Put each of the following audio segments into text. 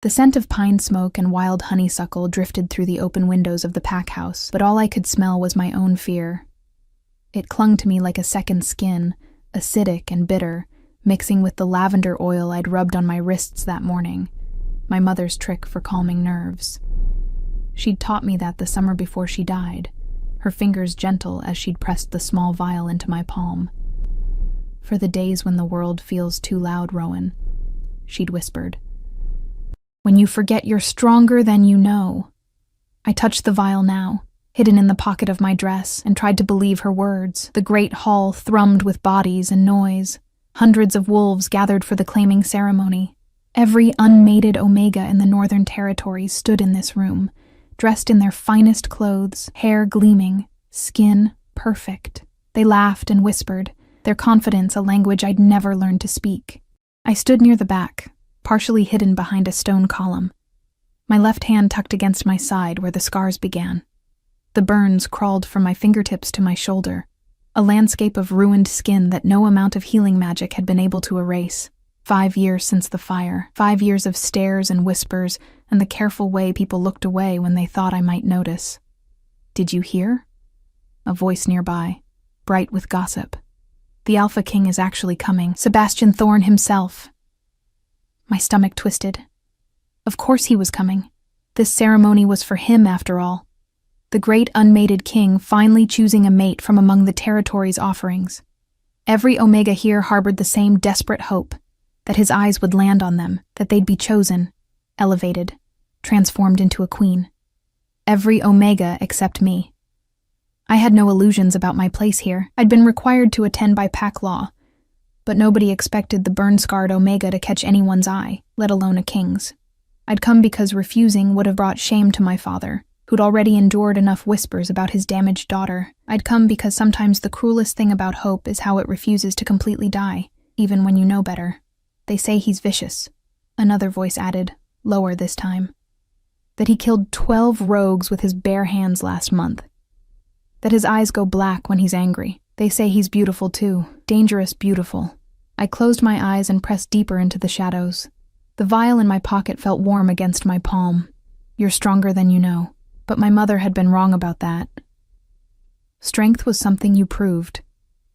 The scent of pine smoke and wild honeysuckle drifted through the open windows of the pack house, but all I could smell was my own fear. It clung to me like a second skin, acidic and bitter, mixing with the lavender oil I'd rubbed on my wrists that morning, my mother's trick for calming nerves. She'd taught me that the summer before she died, her fingers gentle as she'd pressed the small vial into my palm. "For the days when the world feels too loud, Rowan," she'd whispered. "When you forget you're stronger than you know." I touched the vial now, hidden in the pocket of my dress, and tried to believe her words. The great hall thrummed with bodies and noise. Hundreds of wolves gathered for the claiming ceremony. Every unmated Omega in the Northern Territories stood in this room, dressed in their finest clothes, hair gleaming, skin perfect. They laughed and whispered, their confidence a language I'd never learned to speak. I stood near the back, partially hidden behind a stone column, my left hand tucked against my side where the scars began. The burns crawled from my fingertips to my shoulder, a landscape of ruined skin that no amount of healing magic had been able to erase. 5 years since the fire, 5 years of stares and whispers, and the careful way people looked away when they thought I might notice. "Did you hear?" A voice nearby, bright with gossip. "The Alpha King is actually coming, Sebastian Thorne himself." My stomach twisted. Of course he was coming. This ceremony was for him, after all. The great unmated king finally choosing a mate from among the territory's offerings. Every Omega here harbored the same desperate hope, that his eyes would land on them, that they'd be chosen, elevated, transformed into a queen. Every Omega except me. I had no illusions about my place here. I'd been required to attend by pack law, but nobody expected the burn-scarred Omega to catch anyone's eye, let alone a king's. I'd come because refusing would have brought shame to my father, who'd already endured enough whispers about his damaged daughter. I'd come because sometimes the cruelest thing about hope is how it refuses to completely die, even when you know better. "They say he's vicious," another voice added, lower this time. "That he killed 12 rogues with his bare hands last month. That his eyes go black when he's angry. They say he's beautiful too, dangerous beautiful." I closed my eyes and pressed deeper into the shadows. The vial in my pocket felt warm against my palm. "You're stronger than you know." But my mother had been wrong about that. Strength was something you proved,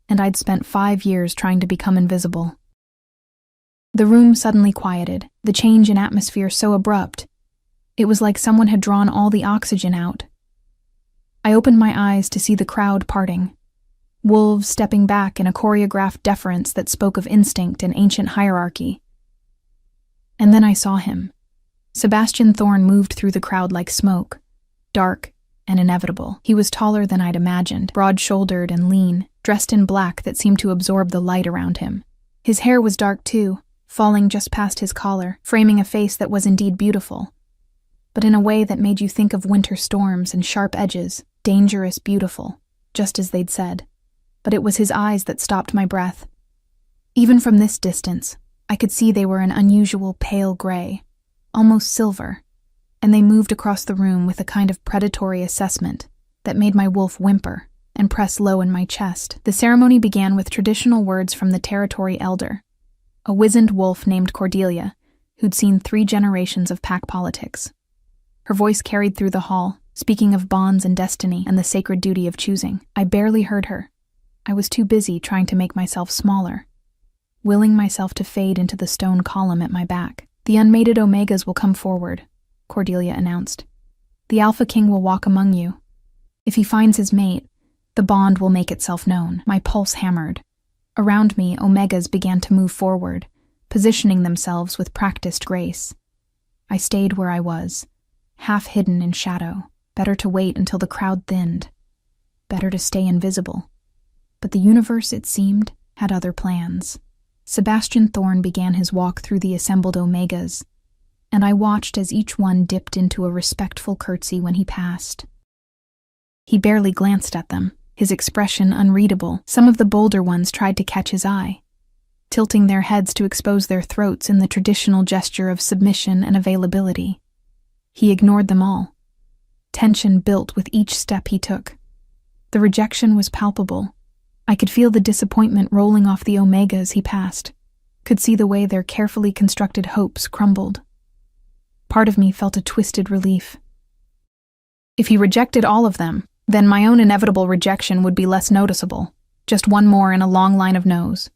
and I'd spent 5 years trying to become invisible. The room suddenly quieted, the change in atmosphere so abrupt. It was like someone had drawn all the oxygen out. I opened my eyes to see the crowd parting, wolves stepping back in a choreographed deference that spoke of instinct and ancient hierarchy. And then I saw him. Sebastian Thorne moved through the crowd like smoke, dark and inevitable. He was taller than I'd imagined, broad-shouldered and lean, dressed in black that seemed to absorb the light around him. His hair was dark too, falling just past his collar, framing a face that was indeed beautiful, but in a way that made you think of winter storms and sharp edges, dangerous beautiful, just as they'd said. But it was his eyes that stopped my breath. Even from this distance, I could see they were an unusual pale gray, almost silver, and they moved across the room with a kind of predatory assessment that made my wolf whimper and press low in my chest. The ceremony began with traditional words from the territory elder, a wizened wolf named Cordelia, who'd seen 3 generations of pack politics. Her voice carried through the hall, speaking of bonds and destiny and the sacred duty of choosing. I barely heard her. I was too busy trying to make myself smaller, willing myself to fade into the stone column at my back. "The unmated Omegas will come forward," Cordelia announced. "The Alpha King will walk among you. If he finds his mate, the bond will make itself known." My pulse hammered. Around me, Omegas began to move forward, positioning themselves with practiced grace. I stayed where I was, half hidden in shadow. Better to wait until the crowd thinned. Better to stay invisible. But the universe, it seemed, had other plans. Sebastian Thorne began his walk through the assembled Omegas, and I watched as each one dipped into a respectful curtsy when he passed. He barely glanced at them, his expression unreadable. Some of the bolder ones tried to catch his eye, tilting their heads to expose their throats in the traditional gesture of submission and availability. He ignored them all. Tension built with each step he took. The rejection was palpable. I could feel the disappointment rolling off the Omegas he passed, could see the way their carefully constructed hopes crumbled. Part of me felt a twisted relief. If he rejected all of them, then my own inevitable rejection would be less noticeable, just one more in a long line of no's.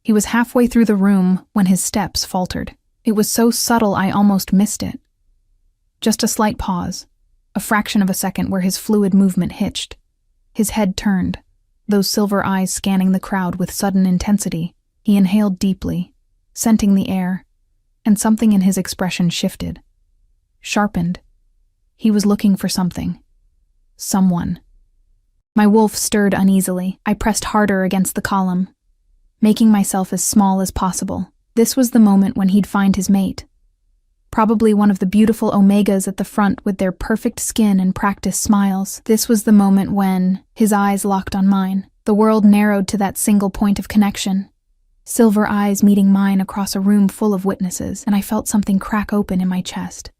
He was halfway through the room when his steps faltered. It was so subtle I almost missed it. Just a slight pause, a fraction of a second where his fluid movement hitched. His head turned, those silver eyes scanning the crowd with sudden intensity. He inhaled deeply, scenting the air, and something in his expression shifted, sharpened. He was looking for something. Someone. My wolf stirred uneasily. I pressed harder against the column, making myself as small as possible. This was the moment when he'd find his mate. Probably one of the beautiful omegas at the front with their perfect skin and practiced smiles. This was the moment when his eyes locked on mine. The world narrowed to that single point of connection. Silver eyes meeting mine across a room full of witnesses, and I felt something crack open in my chest.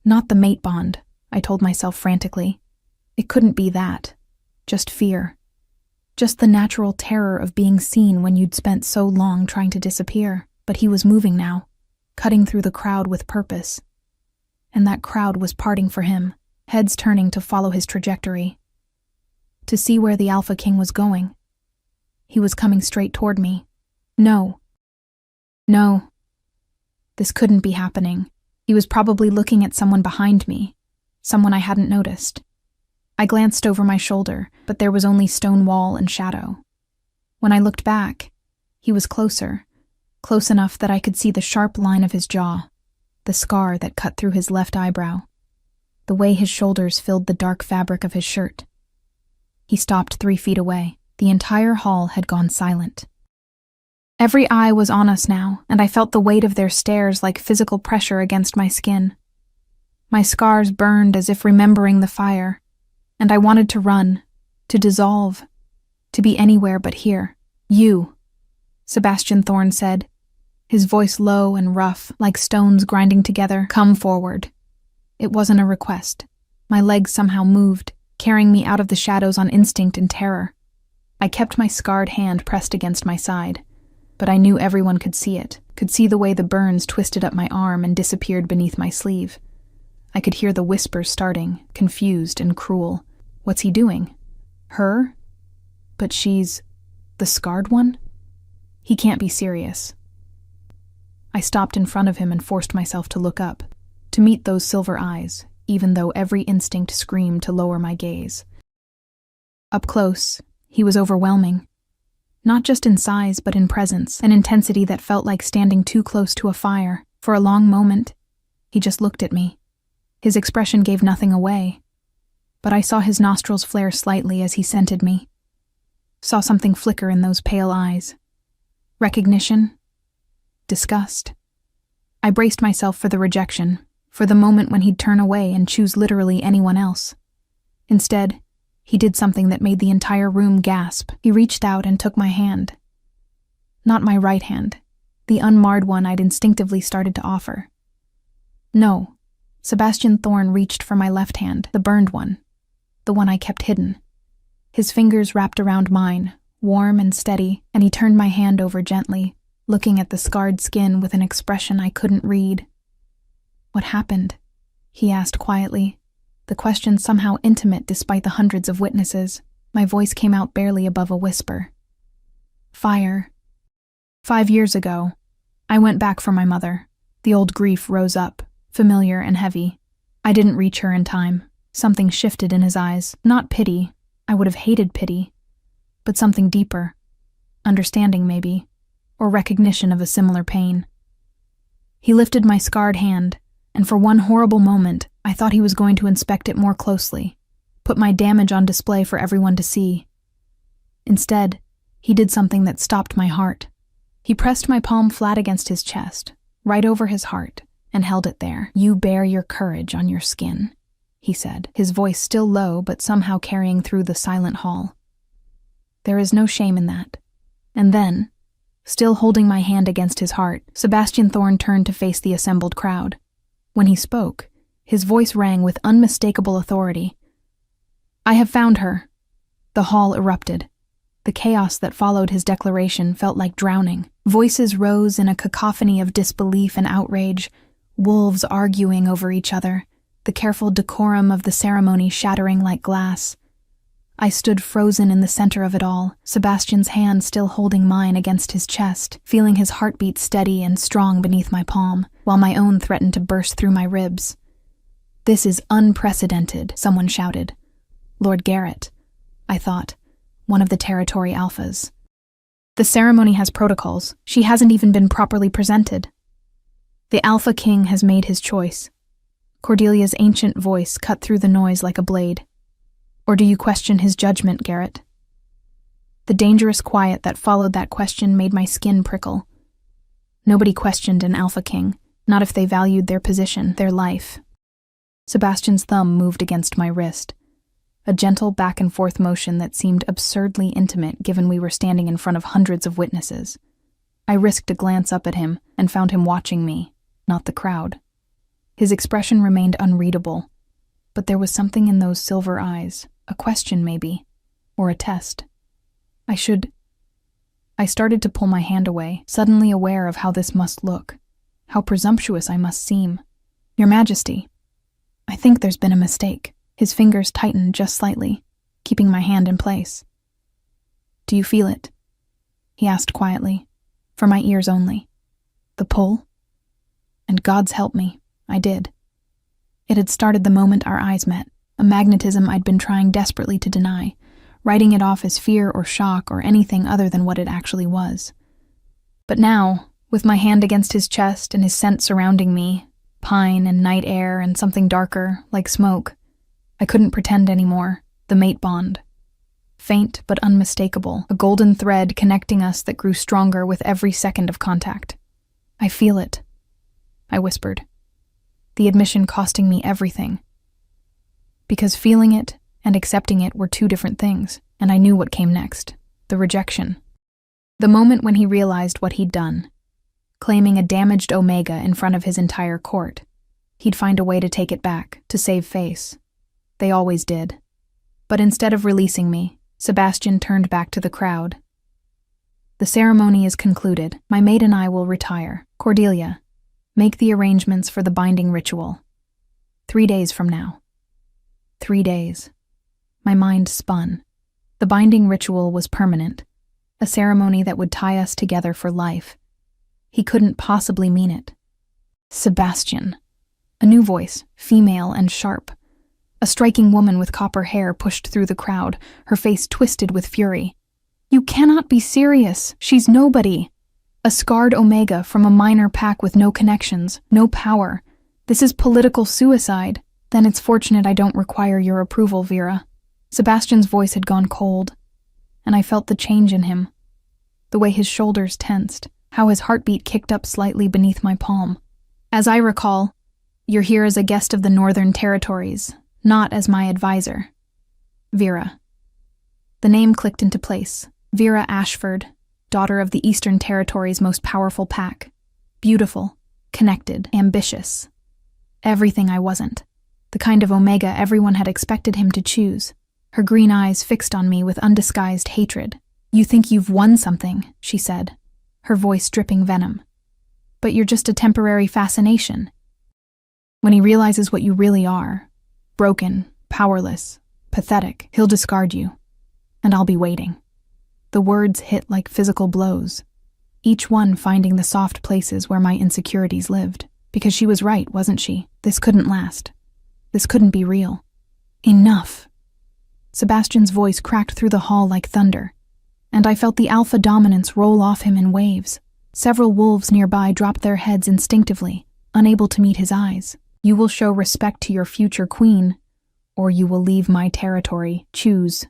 Not the mate bond, I told myself frantically. It couldn't be that. Just fear. Just the natural terror of being seen when you'd spent so long trying to disappear. But he was moving now, cutting through the crowd with purpose. And that crowd was parting for him, heads turning to follow his trajectory. To see where the Alpha King was going. He was coming straight toward me. No. This couldn't be happening. He was probably looking at someone behind me, someone I hadn't noticed. I glanced over my shoulder, but there was only stone wall and shadow. When I looked back, he was closer, close enough that I could see the sharp line of his jaw, the scar that cut through his left eyebrow, the way his shoulders filled the dark fabric of his shirt. He stopped 3 feet away. The entire hall had gone silent. Every eye was on us now, and I felt the weight of their stares like physical pressure against my skin. My scars burned as if remembering the fire, and I wanted to run, to dissolve, to be anywhere but here. You, Sebastian Thorne said, his voice low and rough, like stones grinding together. Come forward. It wasn't a request. My legs somehow moved, carrying me out of the shadows on instinct and terror. I kept my scarred hand pressed against my side, but I knew everyone could see it, could see the way the burns twisted up my arm and disappeared beneath my sleeve. I could hear the whispers starting, confused and cruel. What's he doing? Her? But she's the scarred one? He can't be serious. I stopped in front of him and forced myself to look up, to meet those silver eyes, even though every instinct screamed to lower my gaze. Up close, he was overwhelming. Not just in size, but in presence, an intensity that felt like standing too close to a fire. For a long moment, he just looked at me. His expression gave nothing away, but I saw his nostrils flare slightly as he scented me. Saw something flicker in those pale eyes. Recognition? Disgust. I braced myself for the rejection, for the moment when he'd turn away and choose literally anyone else. Instead, he did something that made the entire room gasp. He reached out and took my hand. Not my right hand, the unmarred one I'd instinctively started to offer. No, Sebastian Thorne reached for my left hand, the burned one, the one I kept hidden. His fingers wrapped around mine, warm and steady, and he turned my hand over gently, looking at the scarred skin with an expression I couldn't read. What happened? He asked quietly, the question somehow intimate despite the hundreds of witnesses. My voice came out barely above a whisper. Fire. 5 years ago, I went back for my mother. The old grief rose up, familiar and heavy. I didn't reach her in time. Something shifted in his eyes. Not pity. I would have hated pity. But something deeper. Understanding, maybe. Or recognition of a similar pain. He lifted my scarred hand, and for one horrible moment, I thought he was going to inspect it more closely, put my damage on display for everyone to see. Instead, he did something that stopped my heart. He pressed my palm flat against his chest, right over his heart, and held it there. You bear your courage on your skin, he said, his voice still low but somehow carrying through the silent hall. There is no shame in that. And then, still holding my hand against his heart, Sebastian Thorne turned to face the assembled crowd. When he spoke, his voice rang with unmistakable authority. I have found her. The hall erupted. The chaos that followed his declaration felt like drowning. Voices rose in a cacophony of disbelief and outrage. wolves arguing over each other, the careful decorum of the ceremony shattering like glass. I stood frozen in the center of it all, Sebastian's hand still holding mine against his chest, feeling his heartbeat steady and strong beneath my palm, while my own threatened to burst through my ribs. "This is unprecedented," someone shouted. "Lord Garrett," I thought, one of the territory alphas. "The ceremony has protocols. She hasn't even been properly presented." "The Alpha King has made his choice." Cordelia's ancient voice cut through the noise like a blade. "Or do you question his judgment, Garrett?" The dangerous quiet that followed that question made my skin prickle. Nobody questioned an Alpha King, not if they valued their position, their life. Sebastian's thumb moved against my wrist, a gentle back-and-forth motion that seemed absurdly intimate given we were standing in front of hundreds of witnesses. I risked a glance up at him and found him watching me, not the crowd. His expression remained unreadable, but there was something in those silver eyes, a question maybe, or a test. I started to pull my hand away, suddenly aware of how this must look, how presumptuous I must seem. "Your Majesty, I think there's been a mistake." His fingers tightened just slightly, keeping my hand in place. "Do you feel it?" he asked quietly, for my ears only. "The pull?" And God's help me, I did. It had started the moment our eyes met, a magnetism I'd been trying desperately to deny, writing it off as fear or shock or anything other than what it actually was. But now, with my hand against his chest and his scent surrounding me, pine and night air and something darker, like smoke, I couldn't pretend anymore. The mate bond. Faint but unmistakable, a golden thread connecting us that grew stronger with every second of contact. "I feel it," I whispered, the admission costing me everything. Because feeling it and accepting it were two different things, and I knew what came next, the rejection. The moment when he realized what he'd done, claiming a damaged Omega in front of his entire court. He'd find a way to take it back, to save face. They always did. But instead of releasing me, Sebastian turned back to the crowd. "The ceremony is concluded. My mate and I will retire. Cordelia, make the arrangements for the binding ritual. 3 days from now." 3 days. My mind spun. The binding ritual was permanent, a ceremony that would tie us together for life. He couldn't possibly mean it. Sebastian. A new voice, female and sharp. A striking woman with copper hair pushed through the crowd, her face twisted with fury. "You cannot be serious. She's nobody. A scarred Omega from a minor pack with no connections, no power. This is political suicide. Then it's fortunate I don't require your approval, Vera." Sebastian's voice had gone cold, and I felt the change in him. The way his shoulders tensed, how his heartbeat kicked up slightly beneath my palm. "As I recall, you're here as a guest of the Northern Territories, not as my advisor. Vera." The name clicked into place. Vera Ashford, daughter of the Eastern Territory's most powerful pack. Beautiful, connected, ambitious. Everything I wasn't. The kind of Omega everyone had expected him to choose. Her green eyes fixed on me with undisguised hatred. "You think you've won something," she said, her voice dripping venom. "But you're just a temporary fascination. When he realizes what you really are, broken, powerless, pathetic, he'll discard you. And I'll be waiting." The words hit like physical blows, each one finding the soft places where my insecurities lived. Because she was right, wasn't she? This couldn't last. This couldn't be real. Enough. Sebastian's voice cracked through the hall like thunder, and I felt the alpha dominance roll off him in waves. Several wolves nearby dropped their heads instinctively, unable to meet his eyes. "You will show respect to your future queen, or you will leave my territory. Choose."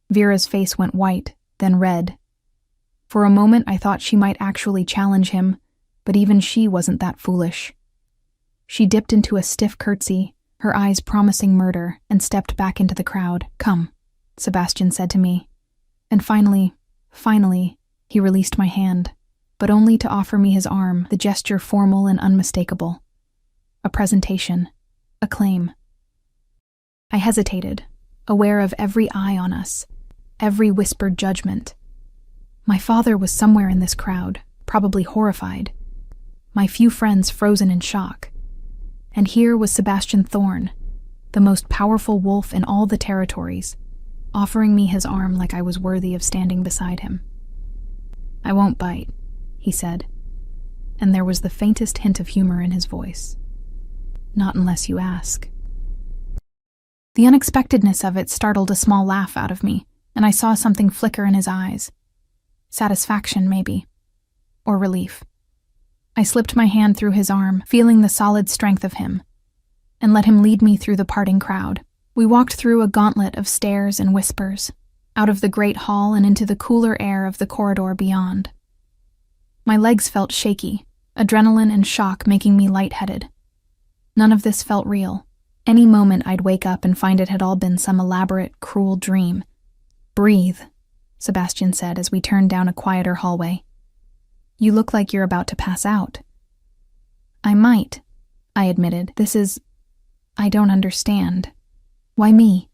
Vera's face went white, then red. For a moment I thought she might actually challenge him, but even she wasn't that foolish. She dipped into a stiff curtsy, her eyes promising murder, and stepped back into the crowd. "Come," Sebastian said to me. And finally, he released my hand, but only to offer me his arm, the gesture formal and unmistakable. A presentation, a claim. I hesitated, aware of every eye on us, every whispered judgment. My father was somewhere in this crowd, probably horrified. my few friends frozen in shock. And here was Sebastian Thorne, the most powerful wolf in all the territories, offering me his arm like I was worthy of standing beside him. "I won't bite," he said, and there was the faintest hint of humor in his voice. "Not unless you ask." The unexpectedness of it startled a small laugh out of me, and I saw something flicker in his eyes. Satisfaction, maybe. Or relief. I slipped my hand through his arm, feeling the solid strength of him, and let him lead me through the parting crowd. We walked through a gauntlet of stairs and whispers, out of the great hall and into the cooler air of the corridor beyond. My legs felt shaky, adrenaline and shock making me lightheaded. None of this felt real. Any moment I'd wake up and find it had all been some elaborate, cruel dream. "Breathe," Sebastian said as we turned down a quieter hallway. "You look like you're about to pass out." "I might," I admitted. I don't understand. Why me?"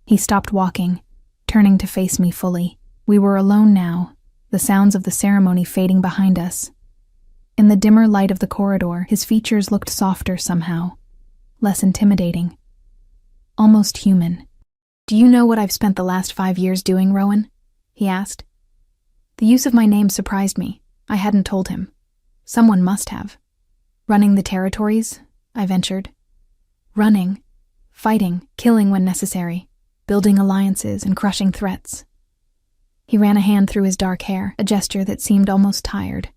He stopped walking, turning to face me fully. We were alone now, the sounds of the ceremony fading behind us. In the dimmer light of the corridor, his features looked softer somehow, less intimidating, almost human. "Do you know what I've spent the last 5 years doing, Rowan?" he asked. The use of my name surprised me. I hadn't told him. Someone must have. "Running the territories," I ventured. "Running, fighting, killing when necessary, building alliances and crushing threats." He ran a hand through his dark hair, a gesture that seemed almost tired.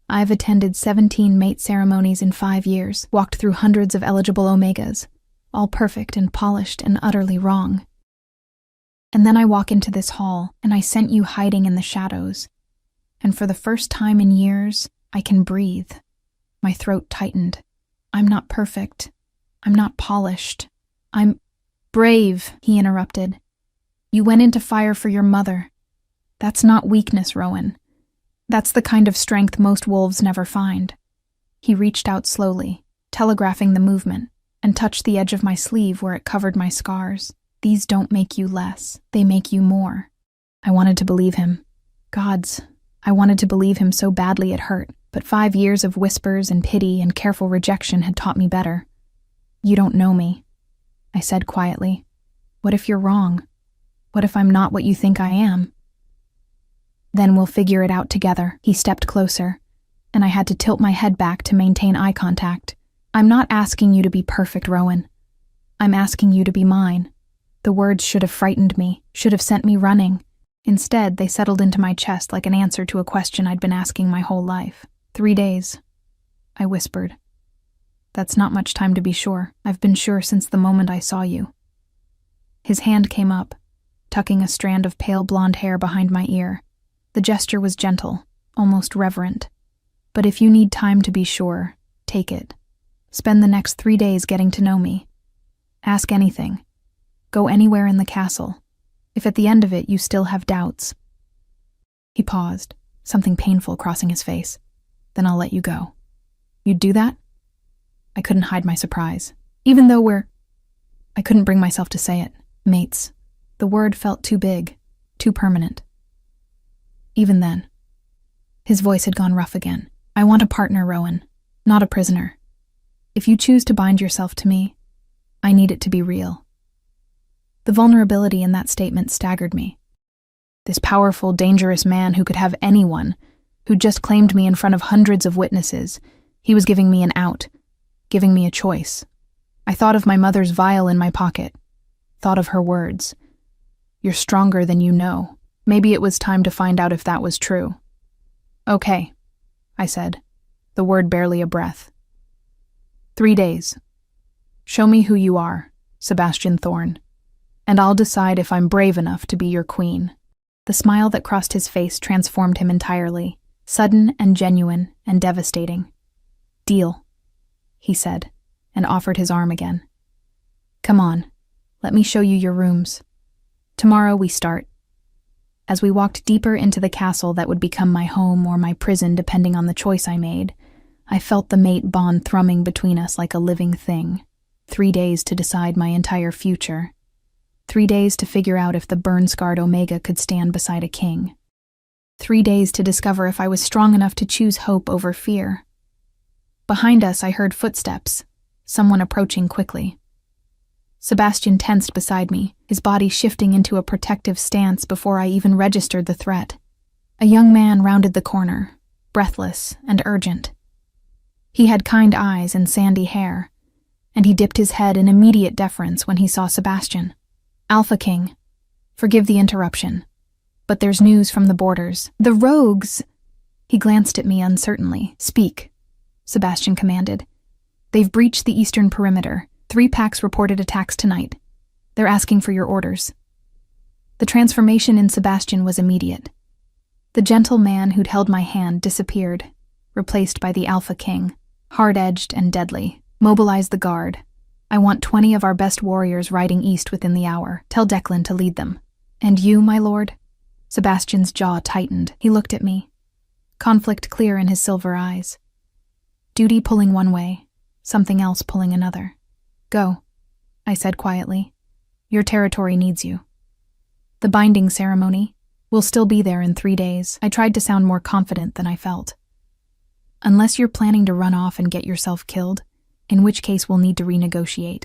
"I've attended 17 mate ceremonies in 5 years, walked through hundreds of eligible omegas, all perfect and polished and utterly wrong. And then I walk into this hall, and I sent you hiding in the shadows. And for the first time in years, I can breathe." My throat tightened. "I'm not perfect. I'm not polished. I'm brave," he interrupted. "You went into fire for your mother. That's not weakness, Rowan. That's the kind of strength most wolves never find." He reached out slowly, telegraphing the movement, and touched the edge of my sleeve where it covered my scars. "These don't make you less. They make you more." I wanted to believe him. Gods, I wanted to believe him so badly it hurt, but 5 years of whispers and pity and careful rejection had taught me better. "You don't know me," I said quietly. "What if you're wrong? What if I'm not what you think I am?" "Then we'll figure it out together." He stepped closer, and I had to tilt my head back to maintain eye contact. "I'm not asking you to be perfect, Rowan. I'm asking you to be mine." The words should have frightened me, should have sent me running. Instead, they settled into my chest like an answer to a question I'd been asking my whole life. 3 days, I whispered. "That's not much time to be sure. I've been sure since the moment I saw you." His hand came up, tucking a strand of pale blonde hair behind my ear. The gesture was gentle, almost reverent. "But if you need time to be sure, take it. Spend the next 3 days getting to know me. Ask anything. Go anywhere in the castle. If at the end of it you still have doubts." He paused, something painful crossing his face. "Then I'll let you go." "You'd do that?" I couldn't hide my surprise. "Even though I couldn't bring myself to say it. Mates. The word felt too big, too permanent. "Even then." His voice had gone rough again. "I want a partner, Rowan, not a prisoner. If you choose to bind yourself to me, I need it to be real." The vulnerability in that statement staggered me. This powerful, dangerous man who could have anyone, who just claimed me in front of hundreds of witnesses, he was giving me an out, giving me a choice. I thought of my mother's vial in my pocket, thought of her words. "You're stronger than you know." Maybe it was time to find out if that was true. "Okay," I said, the word barely a breath. 3 days. Show me who you are, Sebastian Thorne, and I'll decide if I'm brave enough to be your queen." The smile that crossed his face transformed him entirely, sudden and genuine and devastating. "Deal," he said, and offered his arm again. "Come on, let me show you your rooms. Tomorrow we start." As we walked deeper into the castle that would become my home or my prison depending on the choice I made, I felt the mate bond thrumming between us like a living thing. 3 days to decide my entire future. 3 days to figure out if the burn-scarred Omega could stand beside a king. 3 days to discover if I was strong enough to choose hope over fear. Behind us, I heard footsteps, someone approaching quickly. Sebastian tensed beside me, his body shifting into a protective stance before I even registered the threat. A young man rounded the corner, breathless and urgent. He had kind eyes and sandy hair, and he dipped his head in immediate deference when he saw Sebastian. "Alpha King, forgive the interruption, but there's news from the borders. The rogues—" He glanced at me uncertainly. "Speak," Sebastian commanded. "They've breached the eastern perimeter. 3 packs reported attacks tonight. They're asking for your orders." The transformation in Sebastian was immediate. The gentle man who'd held my hand disappeared, replaced by the Alpha King, hard-edged and deadly. "Mobilize the guard. I want 20 of our best warriors riding east within the hour. Tell Declan to lead them." "And you, my lord?" Sebastian's jaw tightened. He looked at me, conflict clear in his silver eyes. Duty pulling one way, something else pulling another. "Go," I said quietly. "Your territory needs you." "The binding ceremony? We'll still be there in 3 days." I tried to sound more confident than I felt. "Unless you're planning to run off and get yourself killed, in which case we'll need to renegotiate."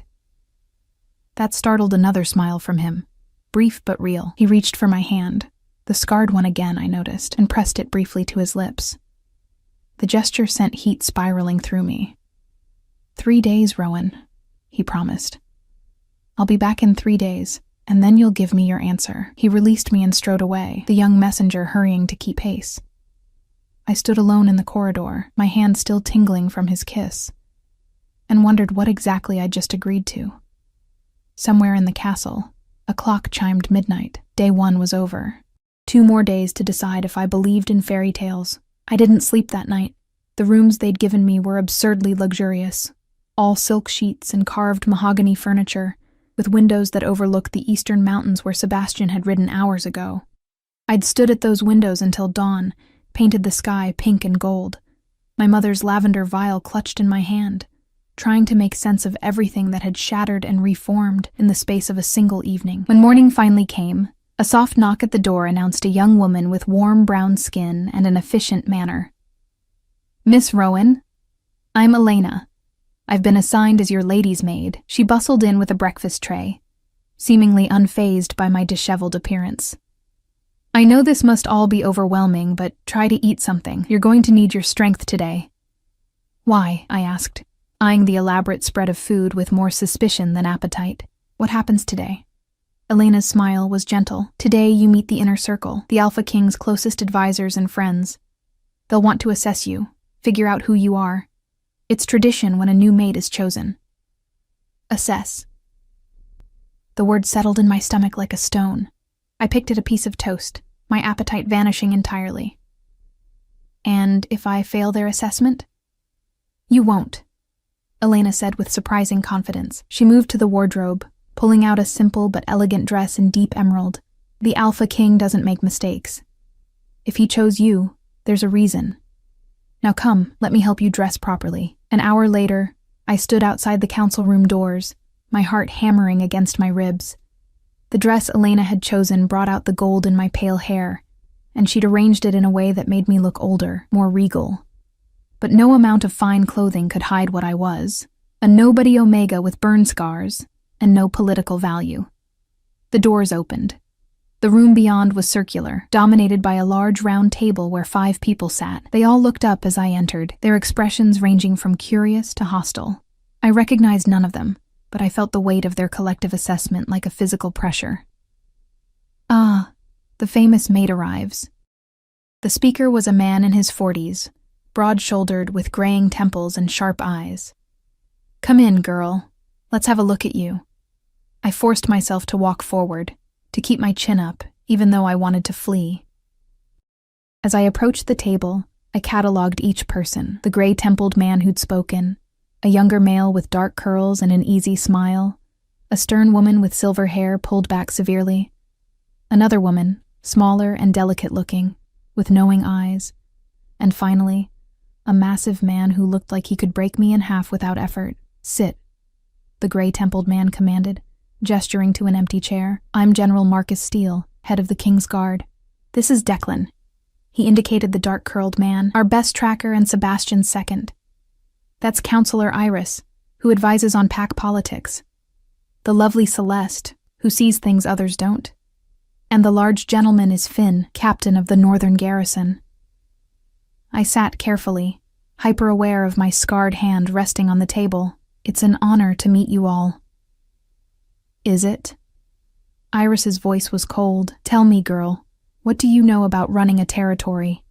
That startled another smile from him, brief but real. He reached for my hand, the scarred one again, I noticed, and pressed it briefly to his lips. The gesture sent heat spiraling through me. 3 days, Rowan," he promised. "I'll be back in 3 days, and then you'll give me your answer." He released me and strode away, the young messenger hurrying to keep pace. I stood alone in the corridor, my hand still tingling from his kiss, and wondered what exactly I'd just agreed to. Somewhere in the castle, a clock chimed midnight. Day 1 was over. 2 more days to decide if I believed in fairy tales. I didn't sleep that night. The rooms they'd given me were absurdly luxurious, all silk sheets and carved mahogany furniture, with windows that overlooked the eastern mountains where Sebastian had ridden hours ago. I'd stood at those windows until dawn, painted the sky pink and gold, my mother's lavender vial clutched in my hand, trying to make sense of everything that had shattered and reformed in the space of a single evening. When morning finally came, a soft knock at the door announced a young woman with warm brown skin and an efficient manner. "Miss Rowan, I'm Elena. I've been assigned as your lady's maid." She bustled in with a breakfast tray, seemingly unfazed by my disheveled appearance. "I know this must all be overwhelming, but try to eat something. You're going to need your strength today." "Why?" I asked, eyeing the elaborate spread of food with more suspicion than appetite. "What happens today?" Elena's smile was gentle. "Today you meet the inner circle, the Alpha King's closest advisors and friends. They'll want to assess you, figure out who you are. It's tradition when a new mate is chosen." "Assess." The word settled in my stomach like a stone. I picked at a piece of toast, my appetite vanishing entirely. "And if I fail their assessment?" "You won't," Elena said with surprising confidence. She moved to the wardrobe, pulling out a simple but elegant dress in deep emerald. "The Alpha King doesn't make mistakes. If he chose you, there's a reason. Now come, let me help you dress properly." An hour later, I stood outside the council room doors, my heart hammering against my ribs. The dress Elena had chosen brought out the gold in my pale hair, and she'd arranged it in a way that made me look older, more regal. But no amount of fine clothing could hide what I was, a nobody Omega with burn scars and no political value. The doors opened. The room beyond was circular, dominated by a large round table where 5 people sat. They all looked up as I entered, their expressions ranging from curious to hostile. I recognized none of them, but I felt the weight of their collective assessment like a physical pressure. "Ah, the famous maid arrives." The speaker was a man in his 40s, broad-shouldered with graying temples and sharp eyes. "Come in, girl. Let's have a look at you." I forced myself to walk forward, to keep my chin up, even though I wanted to flee. As I approached the table, I catalogued each person: the gray-templed man who'd spoken, a younger male with dark curls and an easy smile, a stern woman with silver hair pulled back severely, another woman, smaller and delicate-looking, with knowing eyes, and finally, a massive man who looked like he could break me in half without effort. "Sit," the gray-templed man commanded, gesturing to an empty chair. "I'm General Marcus Steele, head of the King's Guard. This is Declan. He indicated the dark-curled man, our best tracker and Sebastian's second. That's Counselor Iris, who advises on pack politics. The lovely Celeste, who sees things others don't. And the large gentleman is Finn, captain of the northern garrison. I sat carefully, hyper-aware of my scarred hand resting on the table. It's an honor to meet you all. Is it? Iris's voice was cold. Tell me, girl, what do you know about running a territory?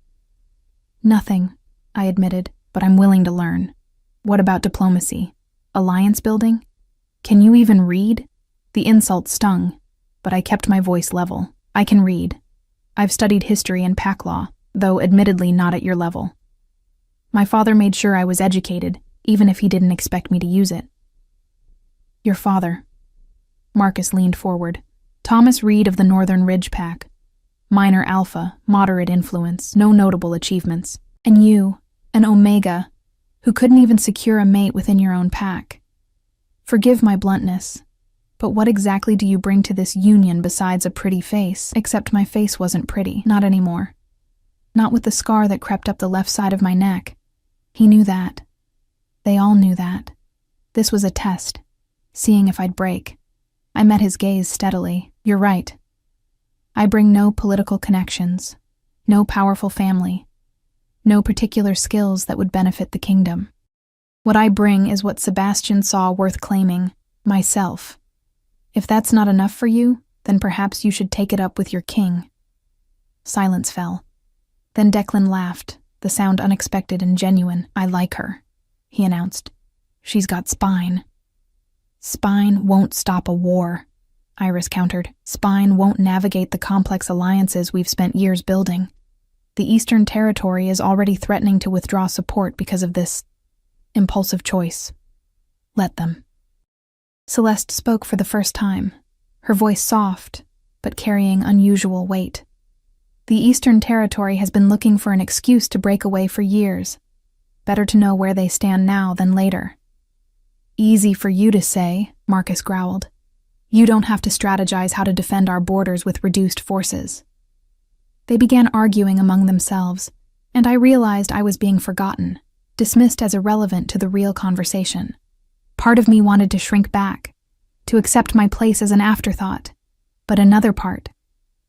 Nothing, I admitted, but I'm willing to learn. What about diplomacy? Alliance building? Can you even read? The insult stung, but I kept my voice level. I can read. I've studied history and pack law, though admittedly not at your level. My father made sure I was educated, even if he didn't expect me to use it. Your father. Marcus leaned forward. Thomas Reed of the Northern Ridge Pack. Minor alpha, moderate influence, no notable achievements. And you, an omega, who couldn't even secure a mate within your own pack. Forgive my bluntness, but what exactly do you bring to this union besides a pretty face? Except my face wasn't pretty, not anymore. Not with the scar that crept up the left side of my neck. He knew that. They all knew that. This was a test, seeing if I'd break. I met his gaze steadily. You're right. I bring no political connections, no powerful family, no particular skills that would benefit the kingdom. What I bring is what Sebastian saw worth claiming, myself. If that's not enough for you, then perhaps you should take it up with your king. Silence fell. Then Declan laughed, the sound unexpected and genuine. I like her, he announced. She's got spine. Spine won't stop a war, Iris countered. Spine won't navigate the complex alliances we've spent years building. The Eastern Territory is already threatening to withdraw support because of this impulsive choice. Let them. Celeste spoke for the first time, her voice soft, but carrying unusual weight. The Eastern Territory has been looking for an excuse to break away for years. Better to know where they stand now than later. Easy for you to say, Marcus growled. You don't have to strategize how to defend our borders with reduced forces. They began arguing among themselves, and I realized I was being forgotten, dismissed as irrelevant to the real conversation. Part of me wanted to shrink back, to accept my place as an afterthought, but another part,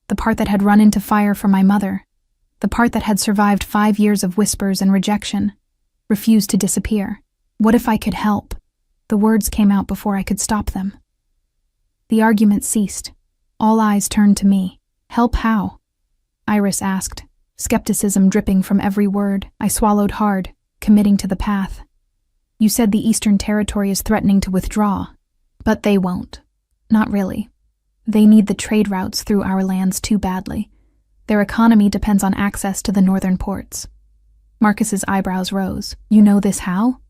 the part that had run into fire for my mother, the part that had survived 5 years of whispers and rejection, refused to disappear. What if I could help? The words came out before I could stop them. The argument ceased. All eyes turned to me. Help how? Iris asked, skepticism dripping from every word. I swallowed hard, committing to the path. You said the Eastern Territory is threatening to withdraw, but they won't. Not really. They need the trade routes through our lands too badly. Their economy depends on access to the northern ports. Marcus's eyebrows rose. You know this how?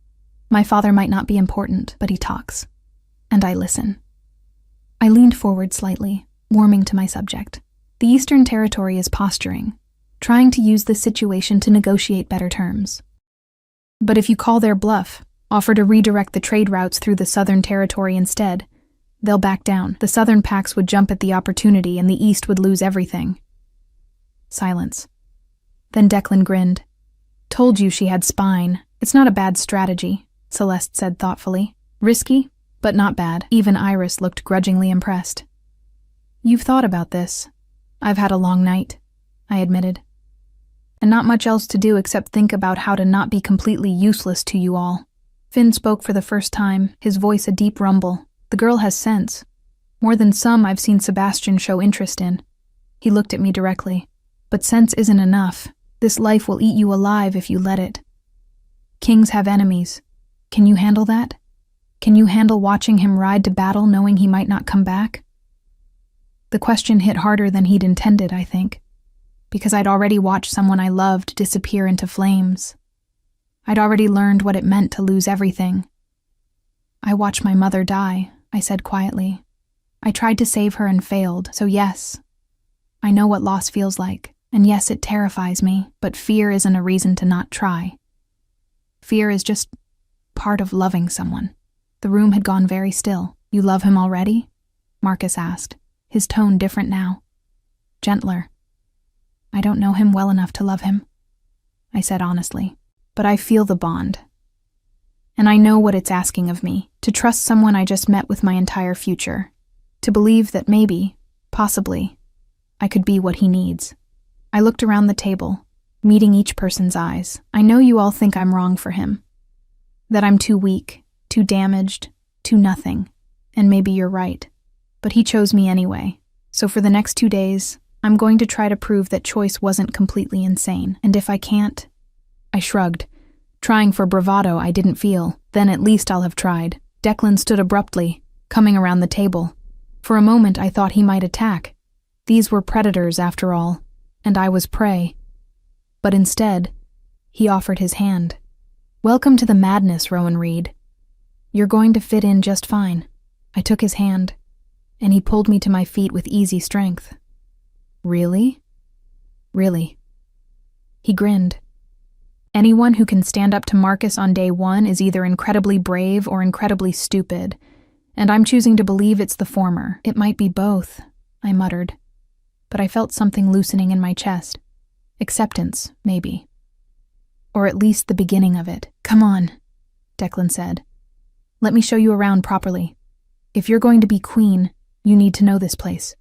My father might not be important, but he talks. And I listen. I leaned forward slightly, warming to my subject. The Eastern Territory is posturing, trying to use this situation to negotiate better terms. But if you call their bluff, offer to redirect the trade routes through the Southern Territory instead, they'll back down. The Southern packs would jump at the opportunity and the East would lose everything. Silence. Then Declan grinned. Told you she had spine. It's not a bad strategy, Celeste said thoughtfully. Risky, but not bad. Even Iris looked grudgingly impressed. You've thought about this. I've had a long night, I admitted. And not much else to do except think about how to not be completely useless to you all. Finn spoke for the first time, his voice a deep rumble. The girl has sense. More than some I've seen Sebastian show interest in. He looked at me directly. But sense isn't enough. This life will eat you alive if you let it. Kings have enemies. Can you handle that? Can you handle watching him ride to battle knowing he might not come back? The question hit harder than he'd intended, I think, because I'd already watched someone I loved disappear into flames. I'd already learned what it meant to lose everything. I watched my mother die, I said quietly. I tried to save her and failed, so yes, I know what loss feels like, and yes, it terrifies me, but fear isn't a reason to not try. Fear is just part of loving someone. The room had gone very still. You love him already? Marcus asked, his tone different now. Gentler. I don't know him well enough to love him, I said honestly. But I feel the bond. And I know what it's asking of me, to trust someone I just met with my entire future, to believe that maybe, possibly, I could be what he needs. I looked around the table, meeting each person's eyes. I know you all think I'm wrong for him, that I'm too weak, too damaged, too nothing, and maybe you're right. But he chose me anyway, so for the next 2 days, I'm going to try to prove that choice wasn't completely insane, and if I can't, I shrugged, trying for bravado I didn't feel. Then at least I'll have tried. Declan stood abruptly, coming around the table. For a moment I thought he might attack. These were predators after all, and I was prey. But instead, he offered his hand. Welcome to the madness, Rowan Reed. You're going to fit in just fine. I took his hand, and he pulled me to my feet with easy strength. Really? Really. He grinned. Anyone who can stand up to Marcus on day 1 is either incredibly brave or incredibly stupid, and I'm choosing to believe it's the former. It might be both, I muttered, but I felt something loosening in my chest. Acceptance, maybe. Or at least the beginning of it. Come on, Declan said. Let me show you around properly. If you're going to be queen, you need to know this place.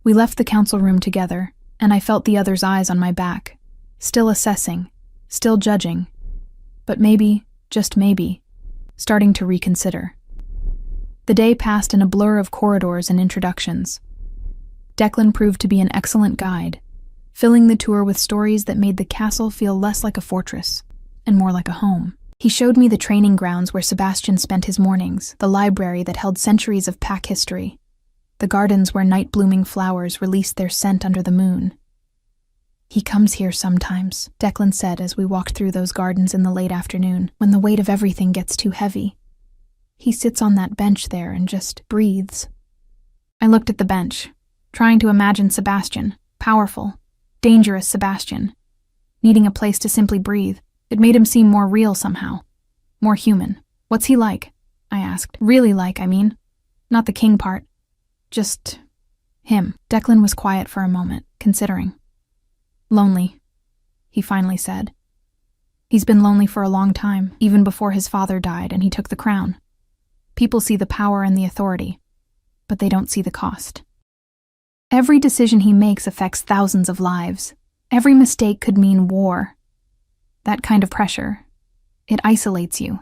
We left the council room together, and I felt the other's eyes on my back, still assessing, still judging, but maybe, just maybe, starting to reconsider. The day passed in a blur of corridors and introductions. Declan proved to be an excellent guide, filling the tour with stories that made the castle feel less like a fortress and more like a home. He showed me the training grounds where Sebastian spent his mornings, the library that held centuries of pack history, the gardens where night-blooming flowers released their scent under the moon. He comes here sometimes, Declan said as we walked through those gardens in the late afternoon, when the weight of everything gets too heavy. He sits on that bench there and just breathes. I looked at the bench, trying to imagine Sebastian, powerful, dangerous Sebastian, needing a place to simply breathe. It made him seem more real somehow, more human. What's he like? I asked. Really like, I mean. Not the king part. Just him. Declan was quiet for a moment, considering. Lonely, he finally said. He's been lonely for a long time, even before his father died and he took the crown. People see the power and the authority, but they don't see the cost. Every decision he makes affects thousands of lives. Every mistake could mean war. That kind of pressure, it isolates you.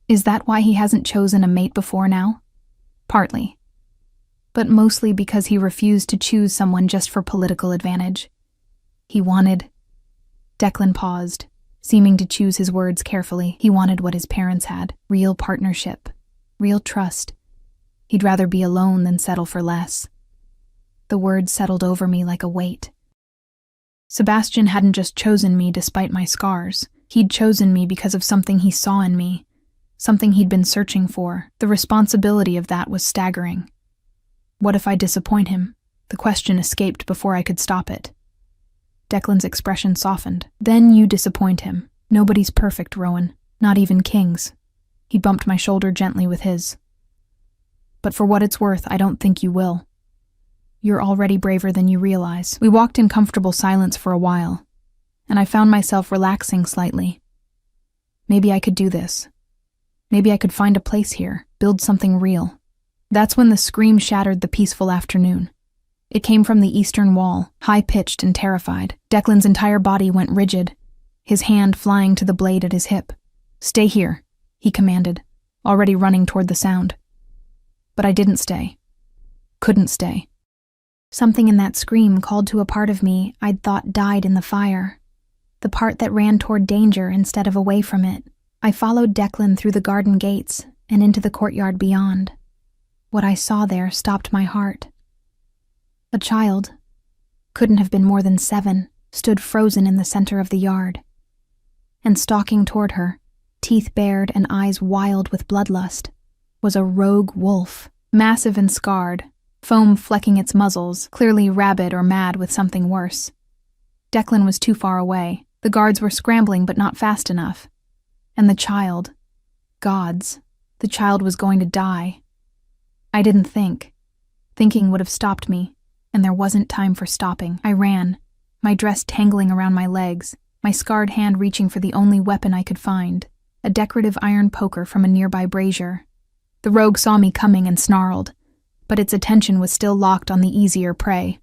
Is that why he hasn't chosen a mate before now? Partly. But mostly because he refused to choose someone just for political advantage. He wanted... Declan paused, seeming to choose his words carefully. He wanted what his parents had. Real partnership. Real trust. He'd rather be alone than settle for less. The words settled over me like a weight. Sebastian hadn't just chosen me despite my scars. He'd chosen me because of something he saw in me, something he'd been searching for. The responsibility of that was staggering. What if I disappoint him? The question escaped before I could stop it. Declan's expression softened. Then you disappoint him. Nobody's perfect, Rowan. Not even kings. He bumped my shoulder gently with his. But for what it's worth, I don't think you will. You're already braver than you realize. We walked in comfortable silence for a while, and I found myself relaxing slightly. Maybe I could do this. Maybe I could find a place here, build something real. That's when the scream shattered the peaceful afternoon. It came from the eastern wall, high-pitched and terrified. Declan's entire body went rigid, his hand flying to the blade at his hip. Stay here, he commanded, already running toward the sound. But I didn't stay. Couldn't stay. Something in that scream called to a part of me I'd thought died in the fire. The part that ran toward danger instead of away from it. I followed Declan through the garden gates and into the courtyard beyond. What I saw there stopped my heart. A child, couldn't have been more than 7, stood frozen in the center of the yard. And stalking toward her, teeth bared and eyes wild with bloodlust, was a rogue wolf, massive and scarred, foam flecking its muzzles, clearly rabid or mad with something worse. Declan was too far away. The guards were scrambling but not fast enough. And the child, gods, the child was going to die. I didn't think. Thinking would have stopped me, and there wasn't time for stopping. I ran, my dress tangling around my legs, my scarred hand reaching for the only weapon I could find, a decorative iron poker from a nearby brazier. The rogue saw me coming and snarled, but its attention was still locked on the easier prey.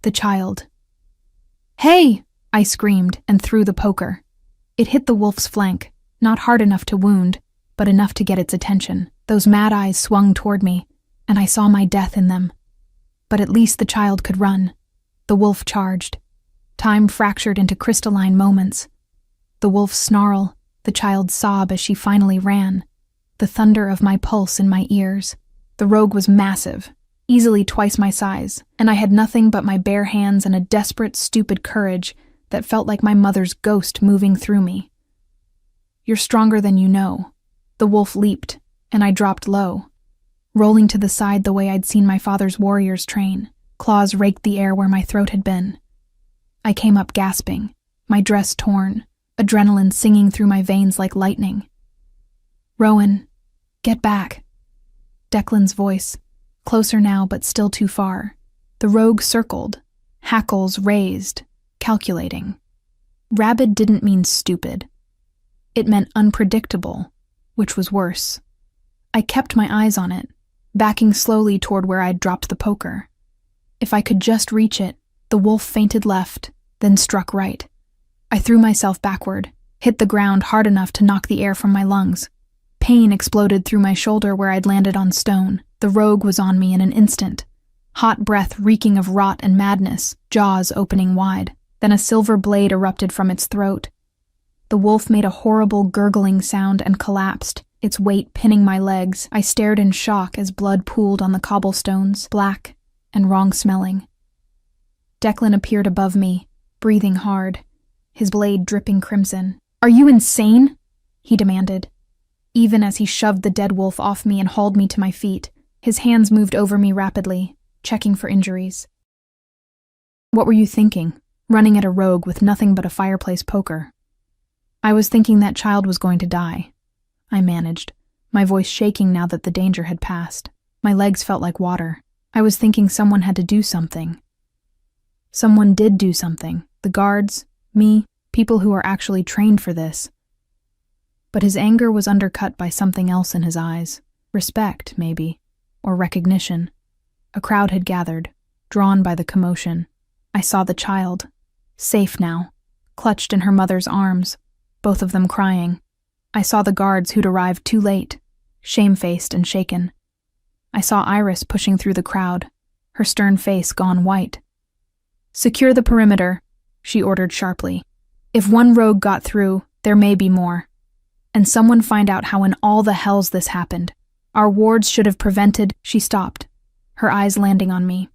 The child. "Hey!" I screamed and threw the poker. It hit the wolf's flank, not hard enough to wound, but enough to get its attention. Those mad eyes swung toward me, and I saw my death in them. But at least the child could run. The wolf charged. Time fractured into crystalline moments. The wolf's snarl, the child's sob as she finally ran, the thunder of my pulse in my ears. The rogue was massive, easily twice my size, and I had nothing but my bare hands and a desperate, stupid courage that felt like my mother's ghost moving through me. "You're stronger than you know." The wolf leaped, and I dropped low, rolling to the side the way I'd seen my father's warriors train. Claws raked the air where my throat had been. I came up gasping, my dress torn, adrenaline singing through my veins like lightning. "Rowan, get back." Declan's voice, closer now but still too far. The rogue circled, hackles raised, calculating. Rabid didn't mean stupid. It meant unpredictable, which was worse. I kept my eyes on it, backing slowly toward where I'd dropped the poker. If I could just reach it, the wolf feinted left, then struck right. I threw myself backward, hit the ground hard enough to knock the air from my lungs. Pain exploded through my shoulder where I'd landed on stone. The rogue was on me in an instant. Hot breath reeking of rot and madness, jaws opening wide. Then a silver blade erupted from its throat. The wolf made a horrible gurgling sound and collapsed, its weight pinning my legs. I stared in shock as blood pooled on the cobblestones, black and wrong-smelling. Declan appeared above me, breathing hard, his blade dripping crimson. "Are you insane?" he demanded. Even as he shoved the dead wolf off me and hauled me to my feet, his hands moved over me rapidly, checking for injuries. "What were you thinking, running at a rogue with nothing but a fireplace poker?" "I was thinking that child was going to die," I managed, my voice shaking now that the danger had passed. My legs felt like water. I was thinking someone had to do something. Someone did do something. The guards, me, people who are actually trained for this. But his anger was undercut by something else in his eyes. Respect, maybe, or recognition. A crowd had gathered, drawn by the commotion. I saw the child, safe now, clutched in her mother's arms, both of them crying. I saw the guards who'd arrived too late, shamefaced and shaken. I saw Iris pushing through the crowd, her stern face gone white. "Secure the perimeter," she ordered sharply. "If one rogue got through, there may be more. And someone find out how in all the hells this happened. Our wards should have prevented—" She stopped, her eyes landing on me.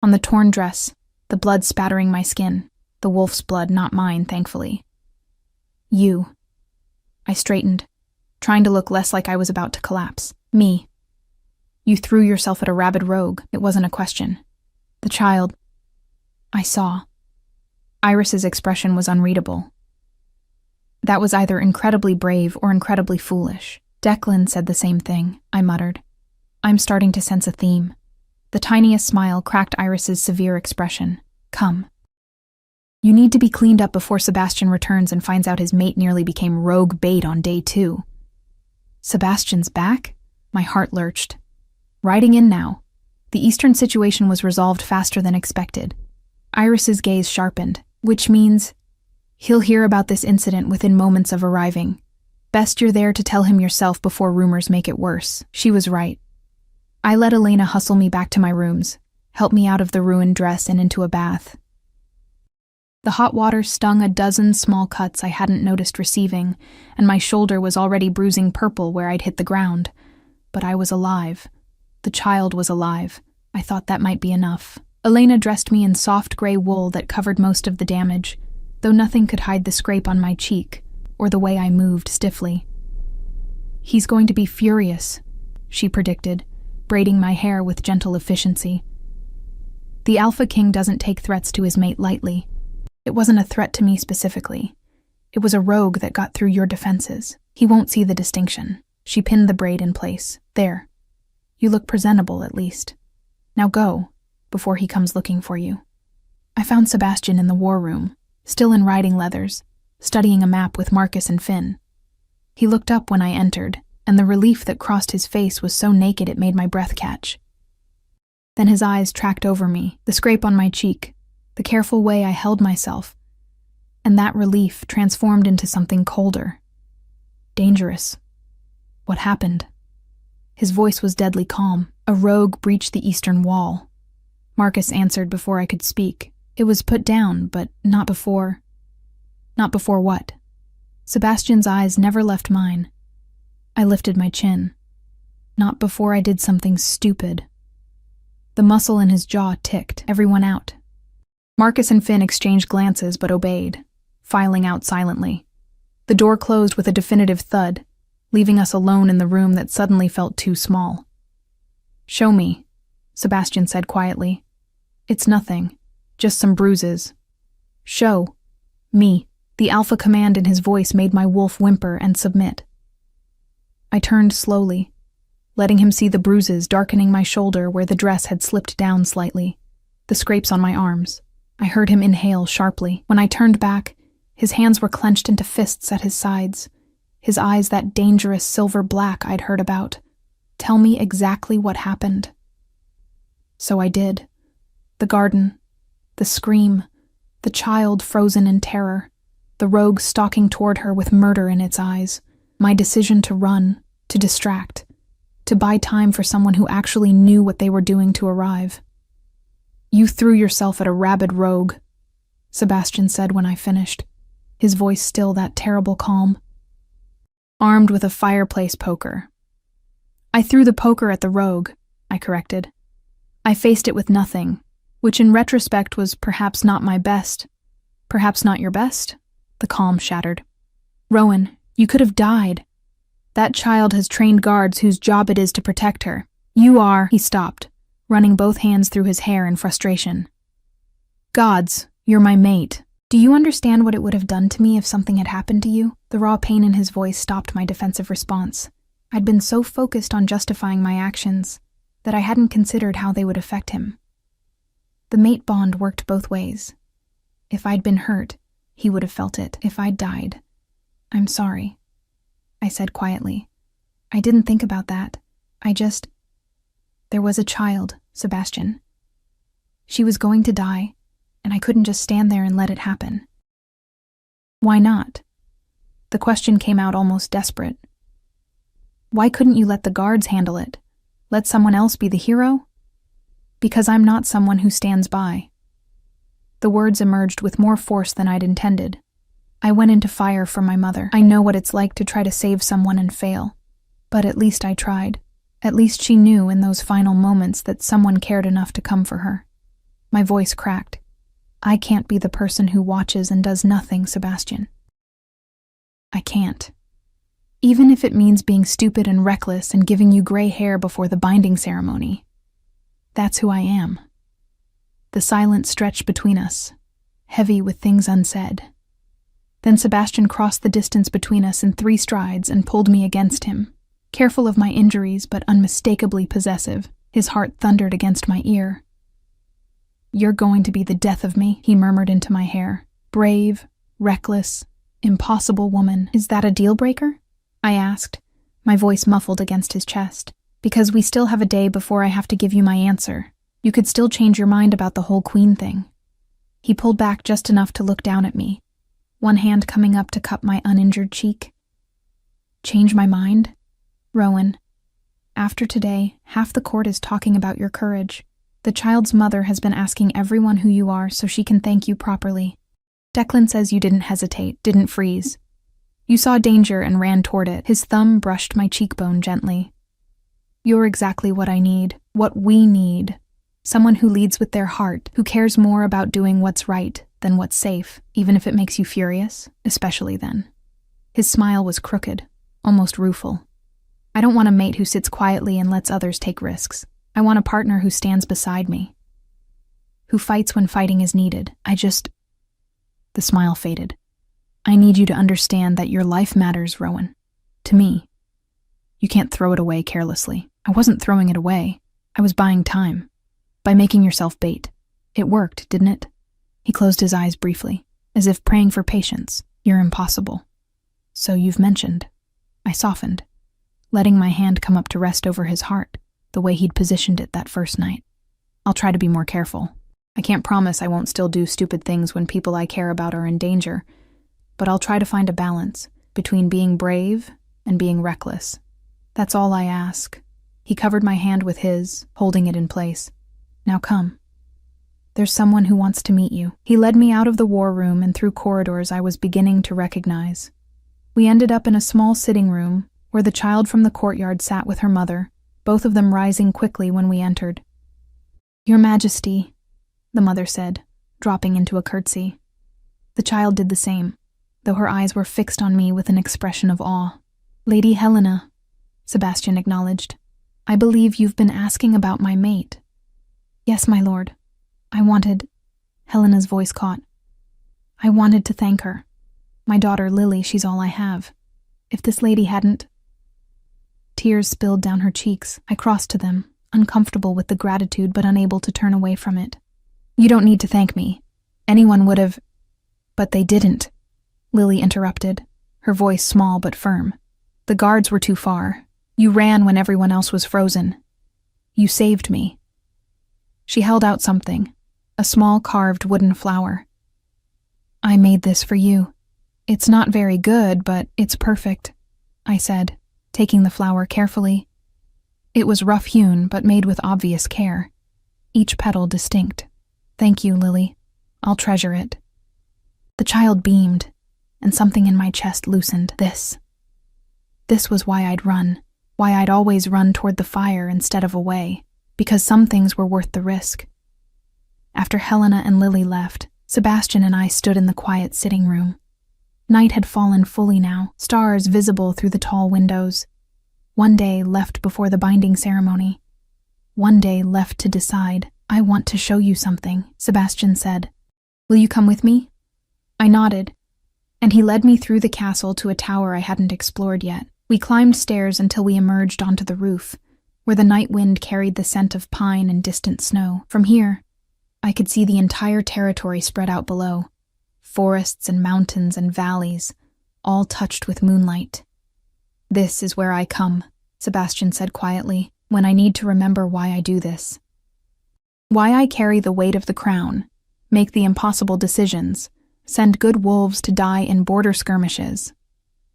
On the torn dress, the blood spattering my skin, the wolf's blood, not mine, thankfully. "You." I straightened, trying to look less like I was about to collapse. "Me. You threw yourself at a rabid rogue. It wasn't a question." The child. I saw. Iris's expression was unreadable. "That was either incredibly brave or incredibly foolish." "Declan said the same thing," I muttered. I'm starting to sense a theme. The tiniest smile cracked Iris's severe expression. "Come. You need to be cleaned up before Sebastian returns and finds out his mate nearly became rogue bait on day 2. Sebastian's back? My heart lurched. Riding in now. The Eastern situation was resolved faster than expected. Iris's gaze sharpened, which means he'll hear about this incident within moments of arriving. Best you're there to tell him yourself before rumors make it worse. She was right. I let Elena hustle me back to my rooms, help me out of the ruined dress and into a bath. The hot water stung a dozen small cuts I hadn't noticed receiving, and my shoulder was already bruising purple where I'd hit the ground. But I was alive. The child was alive. I thought that might be enough. Elena dressed me in soft gray wool that covered most of the damage, though nothing could hide the scrape on my cheek, or the way I moved stiffly. "He's going to be furious," she predicted, braiding my hair with gentle efficiency. "The Alpha King doesn't take threats to his mate lightly. It wasn't a threat to me specifically. It was a rogue that got through your defenses. He won't see the distinction." She pinned the braid in place. "There. You look presentable, at least. Now go, before he comes looking for you." I found Sebastian in the war room, still in riding leathers, studying a map with Marcus and Finn. He looked up when I entered, and the relief that crossed his face was so naked it made my breath catch. Then his eyes tracked over me, the scrape on my cheek, the careful way I held myself, and that relief transformed into something colder. Dangerous. What happened? His voice was deadly calm. A rogue breached the eastern wall. Marcus answered before I could speak. It was put down, but not before. Not before what? Sebastian's eyes never left mine. I lifted my chin. Not before I did something stupid. The muscle in his jaw ticked, everyone out. Marcus and Finn exchanged glances but obeyed, filing out silently. The door closed with a definitive thud, leaving us alone in the room that suddenly felt too small. "Show me," Sebastian said quietly. "It's nothing, just some bruises." "Show me." The alpha command in his voice made my wolf whimper and submit. I turned slowly, letting him see the bruises darkening my shoulder where the dress had slipped down slightly, the scrapes on my arms. I heard him inhale sharply. When I turned back, his hands were clenched into fists at his sides, his eyes that dangerous silver black I'd heard about. Tell me exactly what happened. So I did. The garden, the scream, the child frozen in terror, the rogue stalking toward her with murder in its eyes, my decision to run, to distract, to buy time for someone who actually knew what they were doing to arrive. "You threw yourself at a rabid rogue," Sebastian said when I finished, his voice still that terrible calm. "Armed with a fireplace poker." "I threw the poker at the rogue," I corrected. "I faced it with nothing, which in retrospect was perhaps not my best. Perhaps not your best?" The calm shattered. "Rowan, you could have died. That child has trained guards whose job it is to protect her. You are—" He stopped, running both hands through his hair in frustration. "Gods, you're my mate. Do you understand what it would have done to me if something had happened to you?" The raw pain in his voice stopped my defensive response. I'd been so focused on justifying my actions that I hadn't considered how they would affect him. The mate bond worked both ways. If I'd been hurt, he would have felt it. If I'd died, "I'm sorry," I said quietly. "I didn't think about that. There was a child, Sebastian. She was going to die, and I couldn't just stand there and let it happen." "Why not?" The question came out almost desperate. "Why couldn't you let the guards handle it? Let someone else be the hero?" "Because I'm not someone who stands by." The words emerged with more force than I'd intended. I went into fire for my mother. I know what it's like to try to save someone and fail. But at least I tried. At least she knew in those final moments that someone cared enough to come for her. My voice cracked. "I can't be the person who watches and does nothing, Sebastian. I can't. Even if it means being stupid and reckless and giving you gray hair before the binding ceremony. That's who I am." The silence stretched between us, heavy with things unsaid. Then Sebastian crossed the distance between us in 3 strides and pulled me against him. Careful of my injuries but unmistakably possessive, his heart thundered against my ear. "You're going to be the death of me," he murmured into my hair. "Brave, reckless, impossible woman. Is that a deal breaker?" I asked, my voice muffled against his chest. "Because we still have a day before I have to give you my answer. You could still change your mind about the whole queen thing." He pulled back just enough to look down at me, one hand coming up to cup my uninjured cheek. "Change my mind? Rowan, after today, half the court is talking about your courage. The child's mother has been asking everyone who you are so she can thank you properly. Declan says you didn't hesitate, didn't freeze. You saw danger and ran toward it." His thumb brushed my cheekbone gently. "You're exactly what I need, what we need. Someone who leads with their heart, who cares more about doing what's right than what's safe, even if it makes you furious, especially then." His smile was crooked, almost rueful. "I don't want a mate who sits quietly and lets others take risks. I want a partner who stands beside me, who fights when fighting is needed. The smile faded. "I need you to understand that your life matters, Rowan. To me. You can't throw it away carelessly." I wasn't throwing it away. I was buying time. By making yourself bait. It worked, didn't it? He closed his eyes briefly, as if praying for patience. You're impossible. So you've mentioned. I softened, letting my hand come up to rest over his heart, the way he'd positioned it that first night. I'll try to be more careful. I can't promise I won't still do stupid things when people I care about are in danger, but I'll try to find a balance between being brave and being reckless. That's all I ask. He covered my hand with his, holding it in place. Now come. There's someone who wants to meet you. He led me out of the war room and through corridors I was beginning to recognize. We ended up in a small sitting room where the child from the courtyard sat with her mother, both of them rising quickly when we entered. Your Majesty, the mother said, dropping into a curtsy. The child did the same, though her eyes were fixed on me with an expression of awe. Lady Helena, Sebastian acknowledged. I believe you've been asking about my mate. Yes, my lord. Helena's voice caught. I wanted to thank her. My daughter Lily, she's all I have. If this lady hadn't... Tears spilled down her cheeks. I crossed to them, uncomfortable with the gratitude but unable to turn away from it. You don't need to thank me. Anyone would have... But they didn't. Lily interrupted, her voice small but firm. The guards were too far. You ran when everyone else was frozen. You saved me. She held out something, a small carved wooden flower. I made this for you. It's not very good, but it's perfect, I said, taking the flower carefully. It was rough-hewn, but made with obvious care, each petal distinct. Thank you, Lily. I'll treasure it. The child beamed, and something in my chest loosened. This was why I'd run, why I'd always run toward the fire instead of away, because some things were worth the risk. After Helena and Lily left, Sebastian and I stood in the quiet sitting room. Night had fallen fully now, stars visible through the tall windows. One day left before the binding ceremony. One day left to decide. I want to show you something, Sebastian said. Will you come with me? I nodded, and he led me through the castle to a tower I hadn't explored yet. We climbed stairs until we emerged onto the roof, where the night wind carried the scent of pine and distant snow. From here, I could see the entire territory spread out below. Forests and mountains and valleys, all touched with moonlight. This is where I come, Sebastian said quietly, when I need to remember why I do this. Why I carry the weight of the crown, make the impossible decisions, send good wolves to die in border skirmishes.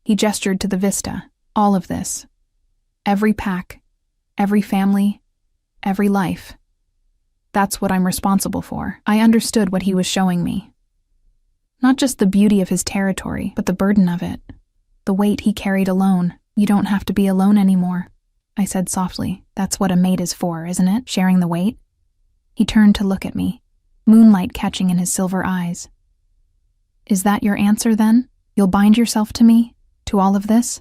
He gestured to the vista, all of this. Every pack, every family, every life. That's what I'm responsible for. I understood what he was showing me. Not just the beauty of his territory, but the burden of it. The weight he carried alone. You don't have to be alone anymore, I said softly. That's what a mate is for, isn't it? Sharing the weight? He turned to look at me, moonlight catching in his silver eyes. Is that your answer then? You'll bind yourself to me? To all of this?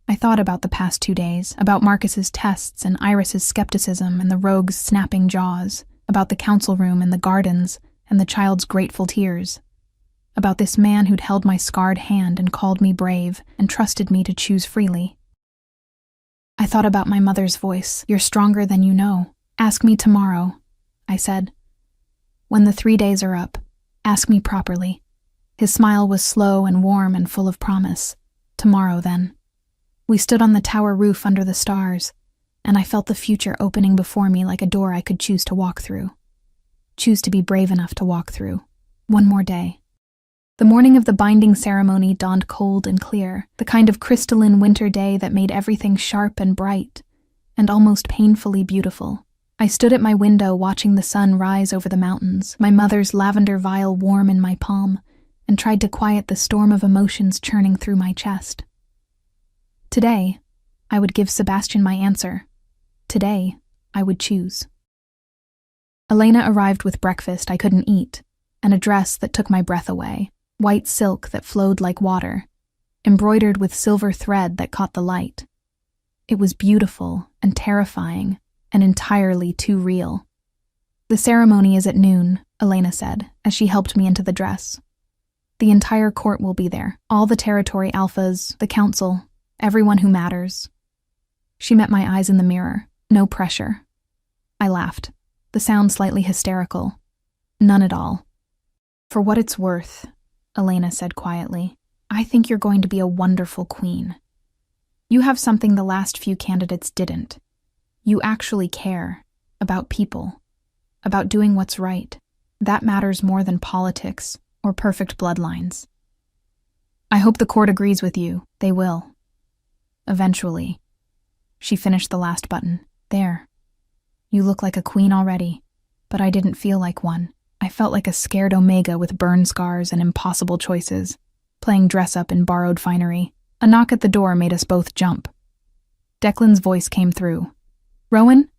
I thought about the past 2 days, about Marcus's tests and Iris's skepticism and the rogue's snapping jaws, about the council room and the gardens and the child's grateful tears, about this man who'd held my scarred hand and called me brave and trusted me to choose freely. I thought about my mother's voice. You're stronger than you know. Ask me tomorrow, I said. When the 3 days are up, ask me properly. His smile was slow and warm and full of promise. Tomorrow, then. We stood on the tower roof under the stars, and I felt the future opening before me like a door I could choose to walk through. Choose to be brave enough to walk through. One more day. The morning of the binding ceremony dawned cold and clear, the kind of crystalline winter day that made everything sharp and bright, and almost painfully beautiful. I stood at my window watching the sun rise over the mountains, my mother's lavender vial warm in my palm, and tried to quiet the storm of emotions churning through my chest. Today, I would give Sebastian my answer. Today, I would choose. Elena arrived with breakfast I couldn't eat, and a dress that took my breath away, white silk that flowed like water, embroidered with silver thread that caught the light. It was beautiful and terrifying and entirely too real. The ceremony is at noon, Elena said, as she helped me into the dress. The entire court will be there, all the territory alphas, the council, everyone who matters. She met my eyes in the mirror, no pressure. I laughed, the sound slightly hysterical. None at all. For what it's worth, Elena said quietly, I think you're going to be a wonderful queen. You have something the last few candidates didn't. You actually care about people, about doing what's right. That matters more than politics or perfect bloodlines. I hope the court agrees with you. They will. Eventually. She finished the last button. There. You look like a queen already, but I didn't feel like one. I felt like a scared Omega with burn scars and impossible choices, playing dress-up in borrowed finery. A knock at the door made us both jump. Declan's voice came through. Rowan?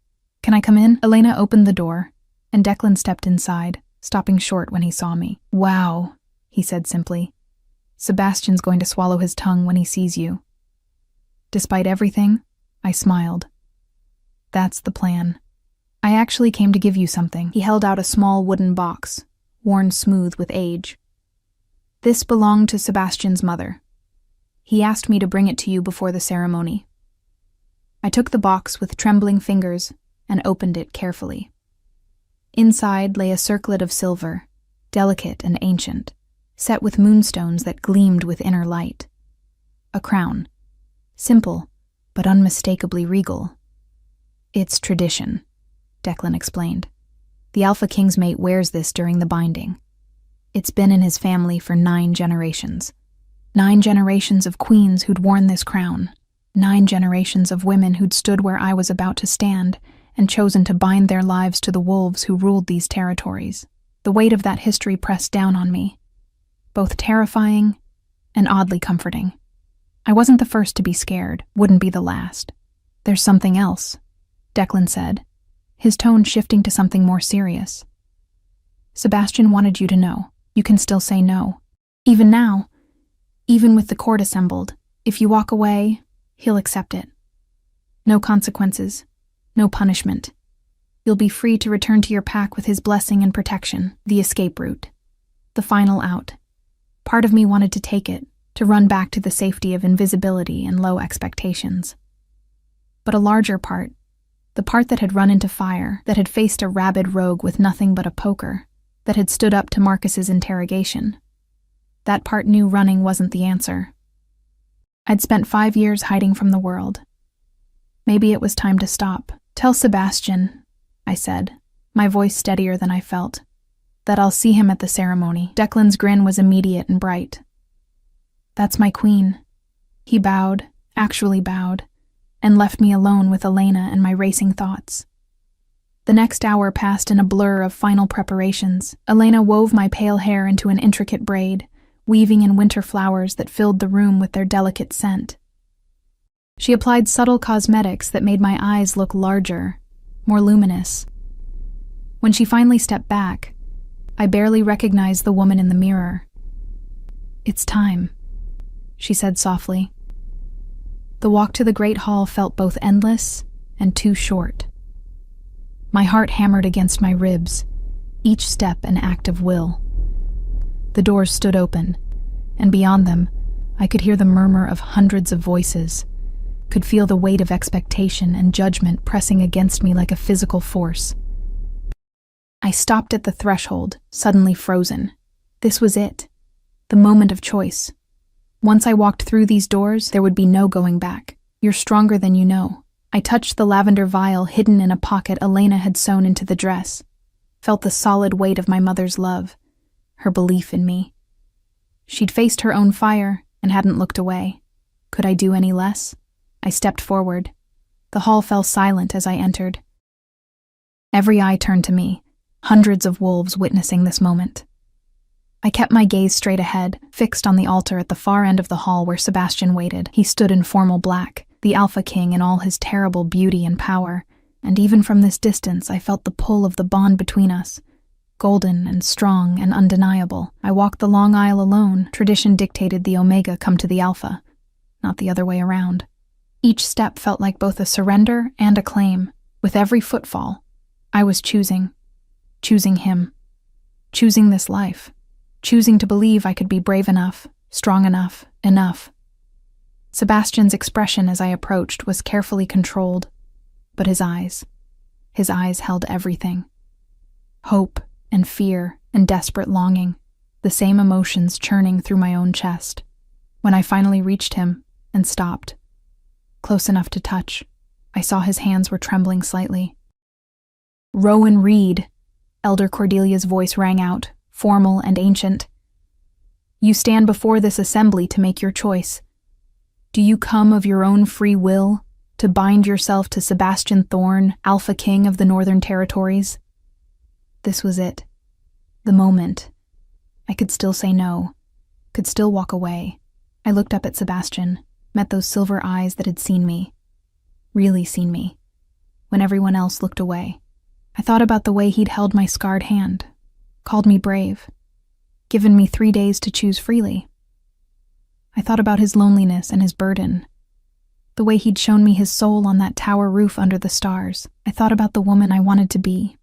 Can I come in? Elena opened the door, and Declan stepped inside, stopping short when he saw me. Wow, he said simply. Sebastian's going to swallow his tongue when he sees you. Despite everything, I smiled. That's the plan. I actually came to give you something. He held out a small wooden box, worn smooth with age. This belonged to Sebastian's mother. He asked me to bring it to you before the ceremony. I took the box with trembling fingers and opened it carefully. Inside lay a circlet of silver, delicate and ancient, set with moonstones that gleamed with inner light. A crown, simple but unmistakably regal. It's tradition, Declan explained. The Alpha King's mate wears this during the binding. It's been in his family for 9 generations. 9 generations of queens who'd worn this crown. 9 generations of women who'd stood where I was about to stand and chosen to bind their lives to the wolves who ruled these territories. The weight of that history pressed down on me, both terrifying and oddly comforting. I wasn't the first to be scared, wouldn't be the last. There's something else, Declan said, his tone shifting to something more serious. Sebastian wanted you to know. You can still say no. Even now, even with the court assembled, if you walk away, he'll accept it. No consequences, no punishment. You'll be free to return to your pack with his blessing and protection, the escape route, the final out. Part of me wanted to take it, to run back to the safety of invisibility and low expectations. But a larger part, the part that had run into fire, that had faced a rabid rogue with nothing but a poker, that had stood up to Marcus's interrogation, that part knew running wasn't the answer. I'd spent 5 years hiding from the world. Maybe it was time to stop. Tell Sebastian, I said, my voice steadier than I felt, that I'll see him at the ceremony. Declan's grin was immediate and bright. That's my queen. He bowed, actually bowed, and left me alone with Elena and my racing thoughts. The next hour passed in a blur of final preparations. Elena wove my pale hair into an intricate braid, weaving in winter flowers that filled the room with their delicate scent. She applied subtle cosmetics that made my eyes look larger, more luminous. When she finally stepped back, I barely recognized the woman in the mirror. It's time, she said softly. The walk to the great hall felt both endless and too short. My heart hammered against my ribs, each step an act of will. The doors stood open, and beyond them, I could hear the murmur of hundreds of voices, could feel the weight of expectation and judgment pressing against me like a physical force. I stopped at the threshold, suddenly frozen. This was it, the moment of choice. Once I walked through these doors, there would be no going back. You're stronger than you know. I touched the lavender vial hidden in a pocket Elena had sewn into the dress, felt the solid weight of my mother's love, her belief in me. She'd faced her own fire and hadn't looked away. Could I do any less? I stepped forward. The hall fell silent as I entered. Every eye turned to me, hundreds of wolves witnessing this moment. I kept my gaze straight ahead, fixed on the altar at the far end of the hall where Sebastian waited. He stood in formal black, the Alpha King in all his terrible beauty and power, and even from this distance I felt the pull of the bond between us, golden and strong and undeniable. I walked the long aisle alone. Tradition dictated the Omega come to the Alpha, not the other way around. Each step felt like both a surrender and a claim. With every footfall, I was choosing him, choosing this life, choosing to believe I could be brave enough, strong enough, enough. Sebastian's expression as I approached was carefully controlled, but his eyes held everything. Hope and fear and desperate longing. the same emotions churning through my own chest. When I finally reached him and stopped, close enough to touch, I saw his hands were trembling slightly. "Rowan Reed," Elder Cordelia's voice rang out, formal and ancient. "You stand before this assembly to make your choice. Do you come of your own free will to bind yourself to Sebastian Thorne, Alpha King of the Northern Territories?" This was it. The moment. I could still say no, could still walk away. I looked up at Sebastian, met those silver eyes that had seen me, really seen me, when everyone else looked away. I thought about the way he'd held my scarred hand, called me brave, given me 3 days to choose freely. I thought about his loneliness and his burden, the way he'd shown me his soul on that tower roof under the stars. I thought about the woman I wanted to be.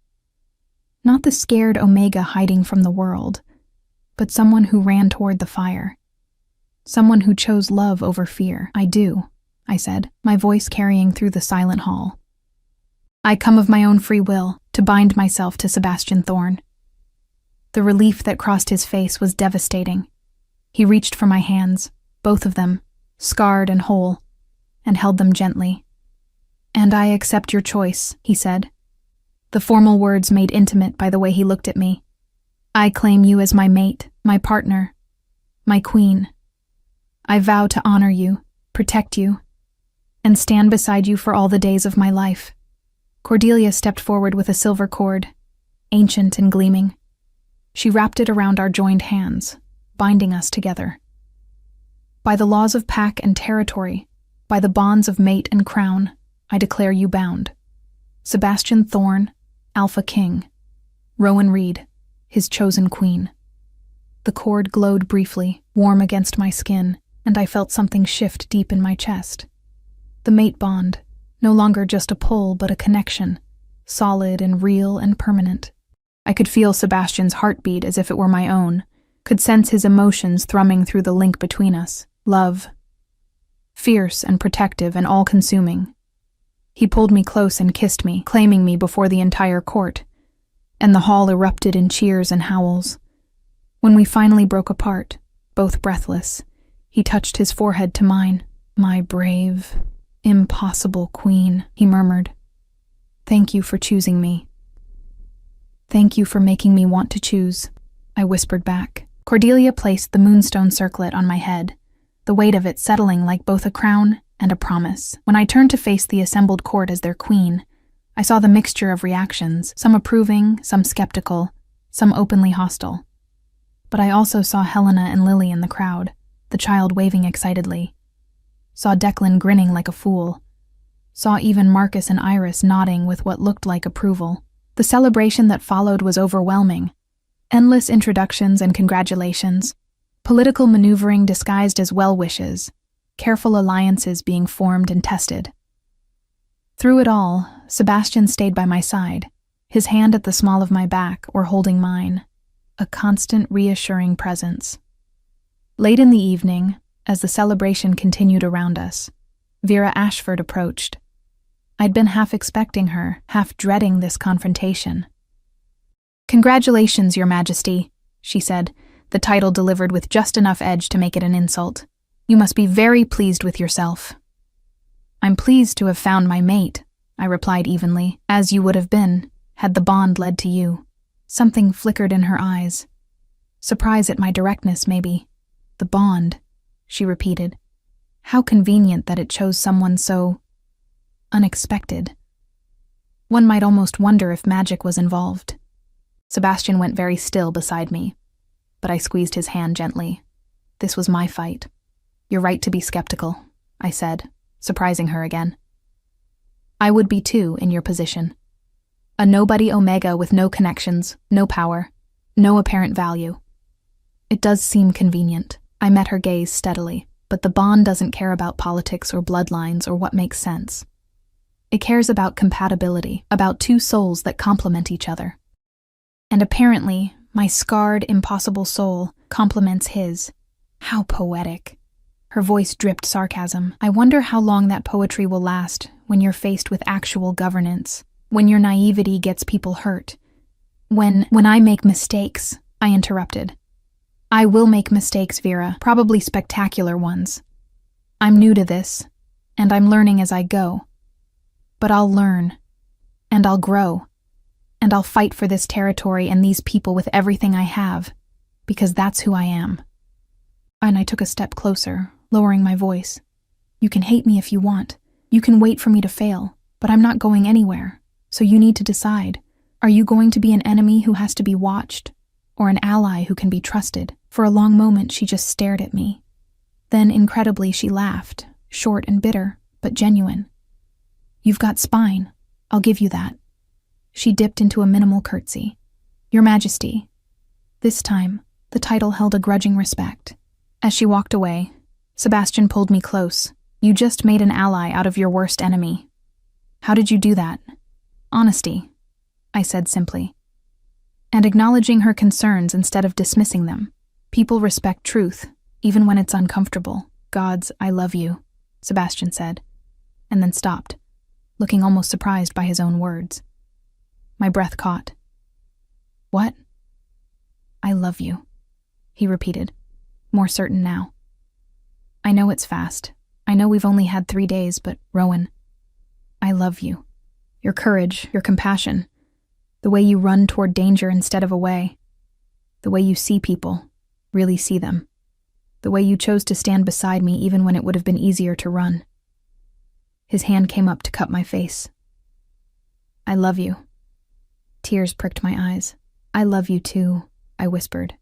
Not the scared Omega hiding from the world, but someone who ran toward the fire. Someone who chose love over fear. "I do," I said, my voice carrying through the silent hall. "I come of my own free will to bind myself to Sebastian Thorne." The relief that crossed his face was devastating. He reached for my hands, both of them, scarred and whole, and held them gently. "And I accept your choice," he said, the formal words made intimate by the way he looked at me. "I claim you as my mate, my partner, my queen. I vow to honor you, protect you, and stand beside you for all the days of my life." Cordelia stepped forward with a silver cord, ancient and gleaming. She wrapped it around our joined hands, binding us together. "By the laws of pack and territory, by the bonds of mate and crown, I declare you bound. Sebastian Thorne, Alpha King. Rowan Reed, his chosen queen." The cord glowed briefly, warm against my skin, and I felt something shift deep in my chest. The mate bond, no longer just a pull but a connection, solid and real and permanent. I could feel Sebastian's heartbeat as if it were my own, could sense his emotions thrumming through the link between us. Love. Fierce and protective and all-consuming. He pulled me close and kissed me, claiming me before the entire court, and the hall erupted in cheers and howls. When we finally broke apart, both breathless, he touched his forehead to mine. "My brave, impossible queen," he murmured. "Thank you for choosing me." "Thank you for making me want to choose," I whispered back. Cordelia placed the moonstone circlet on my head, the weight of it settling like both a crown and a promise. When I turned to face the assembled court as their queen, I saw the mixture of reactions, some approving, some skeptical, some openly hostile. But I also saw Helena and Lily in the crowd, the child waving excitedly. Saw Declan grinning like a fool. Saw even Marcus and Iris nodding with what looked like approval. The celebration that followed was overwhelming. Endless introductions and congratulations, political maneuvering disguised as well wishes, careful alliances being formed and tested. Through it all, Sebastian stayed by my side, his hand at the small of my back or holding mine, a constant reassuring presence. Late in the evening, as the celebration continued around us, Vera Ashford approached. I'd been half expecting her, half dreading this confrontation. "Congratulations, Your Majesty," she said, the title delivered with just enough edge to make it an insult. "You must be very pleased with yourself." "I'm pleased to have found my mate," I replied evenly, "as you would have been, had the bond led to you." Something flickered in her eyes. Surprise at my directness, maybe. "The bond," she repeated. How convenient that it chose someone so unexpected. One might almost wonder if magic was involved. Sebastian went very still beside me, but I squeezed his hand gently. This was my fight. "You're right to be skeptical," I said, surprising her again. "I would be too, in your position. A nobody Omega with no connections, no power, no apparent value. It does seem convenient." I met her gaze steadily, but the bond doesn't care about politics or bloodlines or what makes sense. It cares about compatibility, about two souls that complement each other. And apparently, my scarred, impossible soul complements his. How poetic. Her voice dripped sarcasm. I wonder how long that poetry will last when you're faced with actual governance, when your naivety gets people hurt. When I make mistakes, I interrupted. I will make mistakes, Vera, probably spectacular ones. I'm new to this, and I'm learning as I go. But I'll learn, and I'll grow, and I'll fight for this territory and these people with everything I have, because that's who I am. And I took a step closer, lowering my voice. You can hate me if you want. You can wait for me to fail, but I'm not going anywhere. So you need to decide. Are you going to be an enemy who has to be watched, or an ally who can be trusted? For a long moment, she just stared at me. Then, incredibly, she laughed, short and bitter, but genuine. You've got spine. I'll give you that. She dipped into a minimal curtsy. Your Majesty. This time, the title held a grudging respect. As she walked away, Sebastian pulled me close. You just made an ally out of your worst enemy. How did you do that? Honesty, I said simply. And acknowledging her concerns instead of dismissing them. People respect truth, even when it's uncomfortable. Gods, I love you, Sebastian said, and then stopped, looking almost surprised by his own words. My breath caught. What? I love you, he repeated, more certain now. I know it's fast. I know we've only had 3 days, but Rowan, I love you. Your courage, your compassion, the way you run toward danger instead of away, the way you see people, really see them, the way you chose to stand beside me even when it would have been easier to run. His hand came up to cup my face. I love you. Tears pricked my eyes. I love you too, I whispered.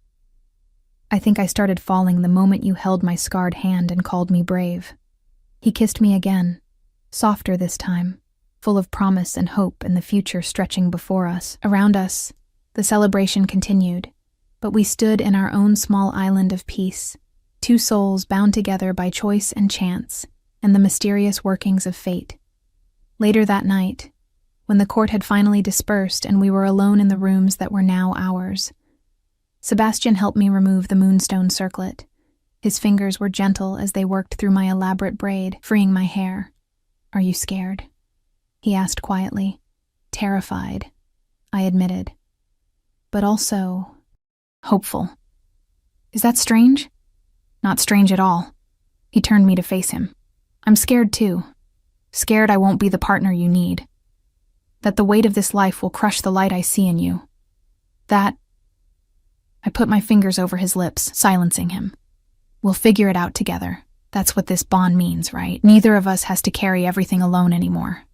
I think I started falling the moment you held my scarred hand and called me brave. He kissed me again, softer this time, full of promise and hope and the future stretching before us. Around us, the celebration continued, but we stood in our own small island of peace, two souls bound together by choice and chance and the mysterious workings of fate. Later that night, when the court had finally dispersed and we were alone in the rooms that were now ours, Sebastian helped me remove the moonstone circlet. His fingers were gentle as they worked through my elaborate braid, freeing my hair. Are you scared? He asked quietly. Terrified, I admitted. But also hopeful. Is that strange? Not strange at all. He turned me to face him. I'm scared too. Scared I won't be the partner you need. That the weight of this life will crush the light I see in you. That... I put my fingers over his lips, silencing him. We'll figure it out together. That's what this bond means, right? Neither of us has to carry everything alone anymore.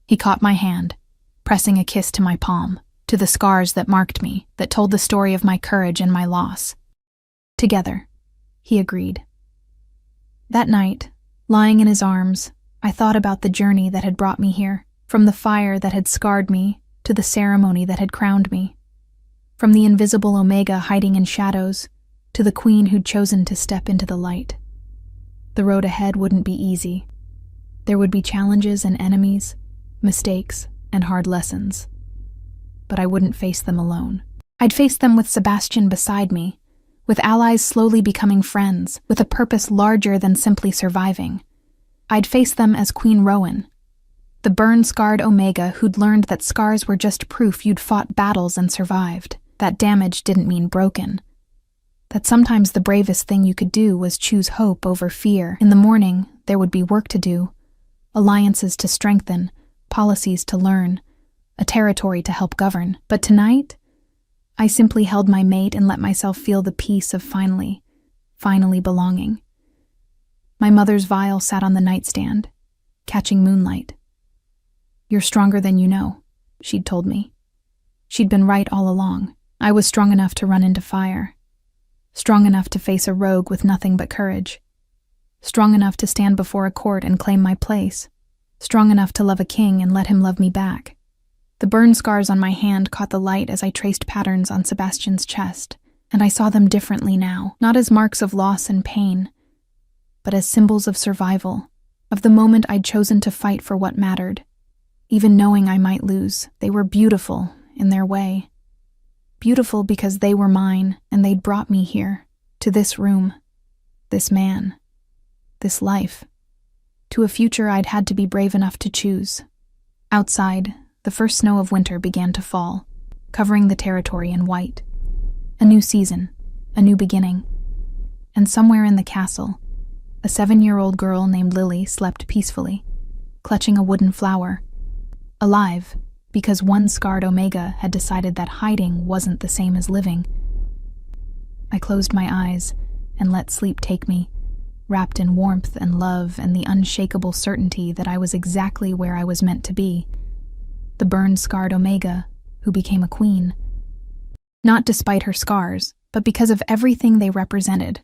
He caught my hand, pressing a kiss to my palm, to the scars that marked me, that told the story of my courage and my loss. Together, he agreed. That night, lying in his arms, I thought about the journey that had brought me here, from the fire that had scarred me to the ceremony that had crowned me, from the invisible Omega hiding in shadows to the queen who'd chosen to step into the light. The road ahead wouldn't be easy. There would be challenges and enemies, mistakes and hard lessons. But I wouldn't face them alone. I'd face them with Sebastian beside me, with allies slowly becoming friends, with a purpose larger than simply surviving. I'd face them as Queen Rowan, the burn-scarred Omega who'd learned that scars were just proof you'd fought battles and survived, that damage didn't mean broken, that sometimes the bravest thing you could do was choose hope over fear. In the morning, there would be work to do, alliances to strengthen, policies to learn, a territory to help govern. But tonight, I simply held my mate and let myself feel the peace of finally belonging. My mother's vial sat on the nightstand, catching moonlight. You're stronger than you know, she'd told me. She'd been right all along. I was strong enough to run into fire. Strong enough to face a rogue with nothing but courage. Strong enough to stand before a court and claim my place. Strong enough to love a king and let him love me back. The burn scars on my hand caught the light as I traced patterns on Sebastian's chest, and I saw them differently now, not as marks of loss and pain, but as symbols of survival, of the moment I'd chosen to fight for what mattered. Even knowing I might lose, they were beautiful in their way. Beautiful because they were mine, and they'd brought me here, to this room, this man, this life, to a future I'd had to be brave enough to choose. Outside, the first snow of winter began to fall, covering the territory in white. A new season, a new beginning. And somewhere in the castle, a 7-year-old girl named Lily slept peacefully, clutching a wooden flower, alive because one scarred Omega had decided that hiding wasn't the same as living. I closed my eyes and let sleep take me, wrapped in warmth and love and the unshakable certainty that I was exactly where I was meant to be, the burned-scarred Omega who became a queen. Not despite her scars, but because of everything they represented: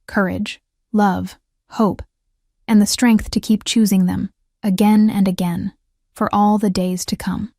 courage, love, hope, and the strength to keep choosing them, again and again, for all the days to come.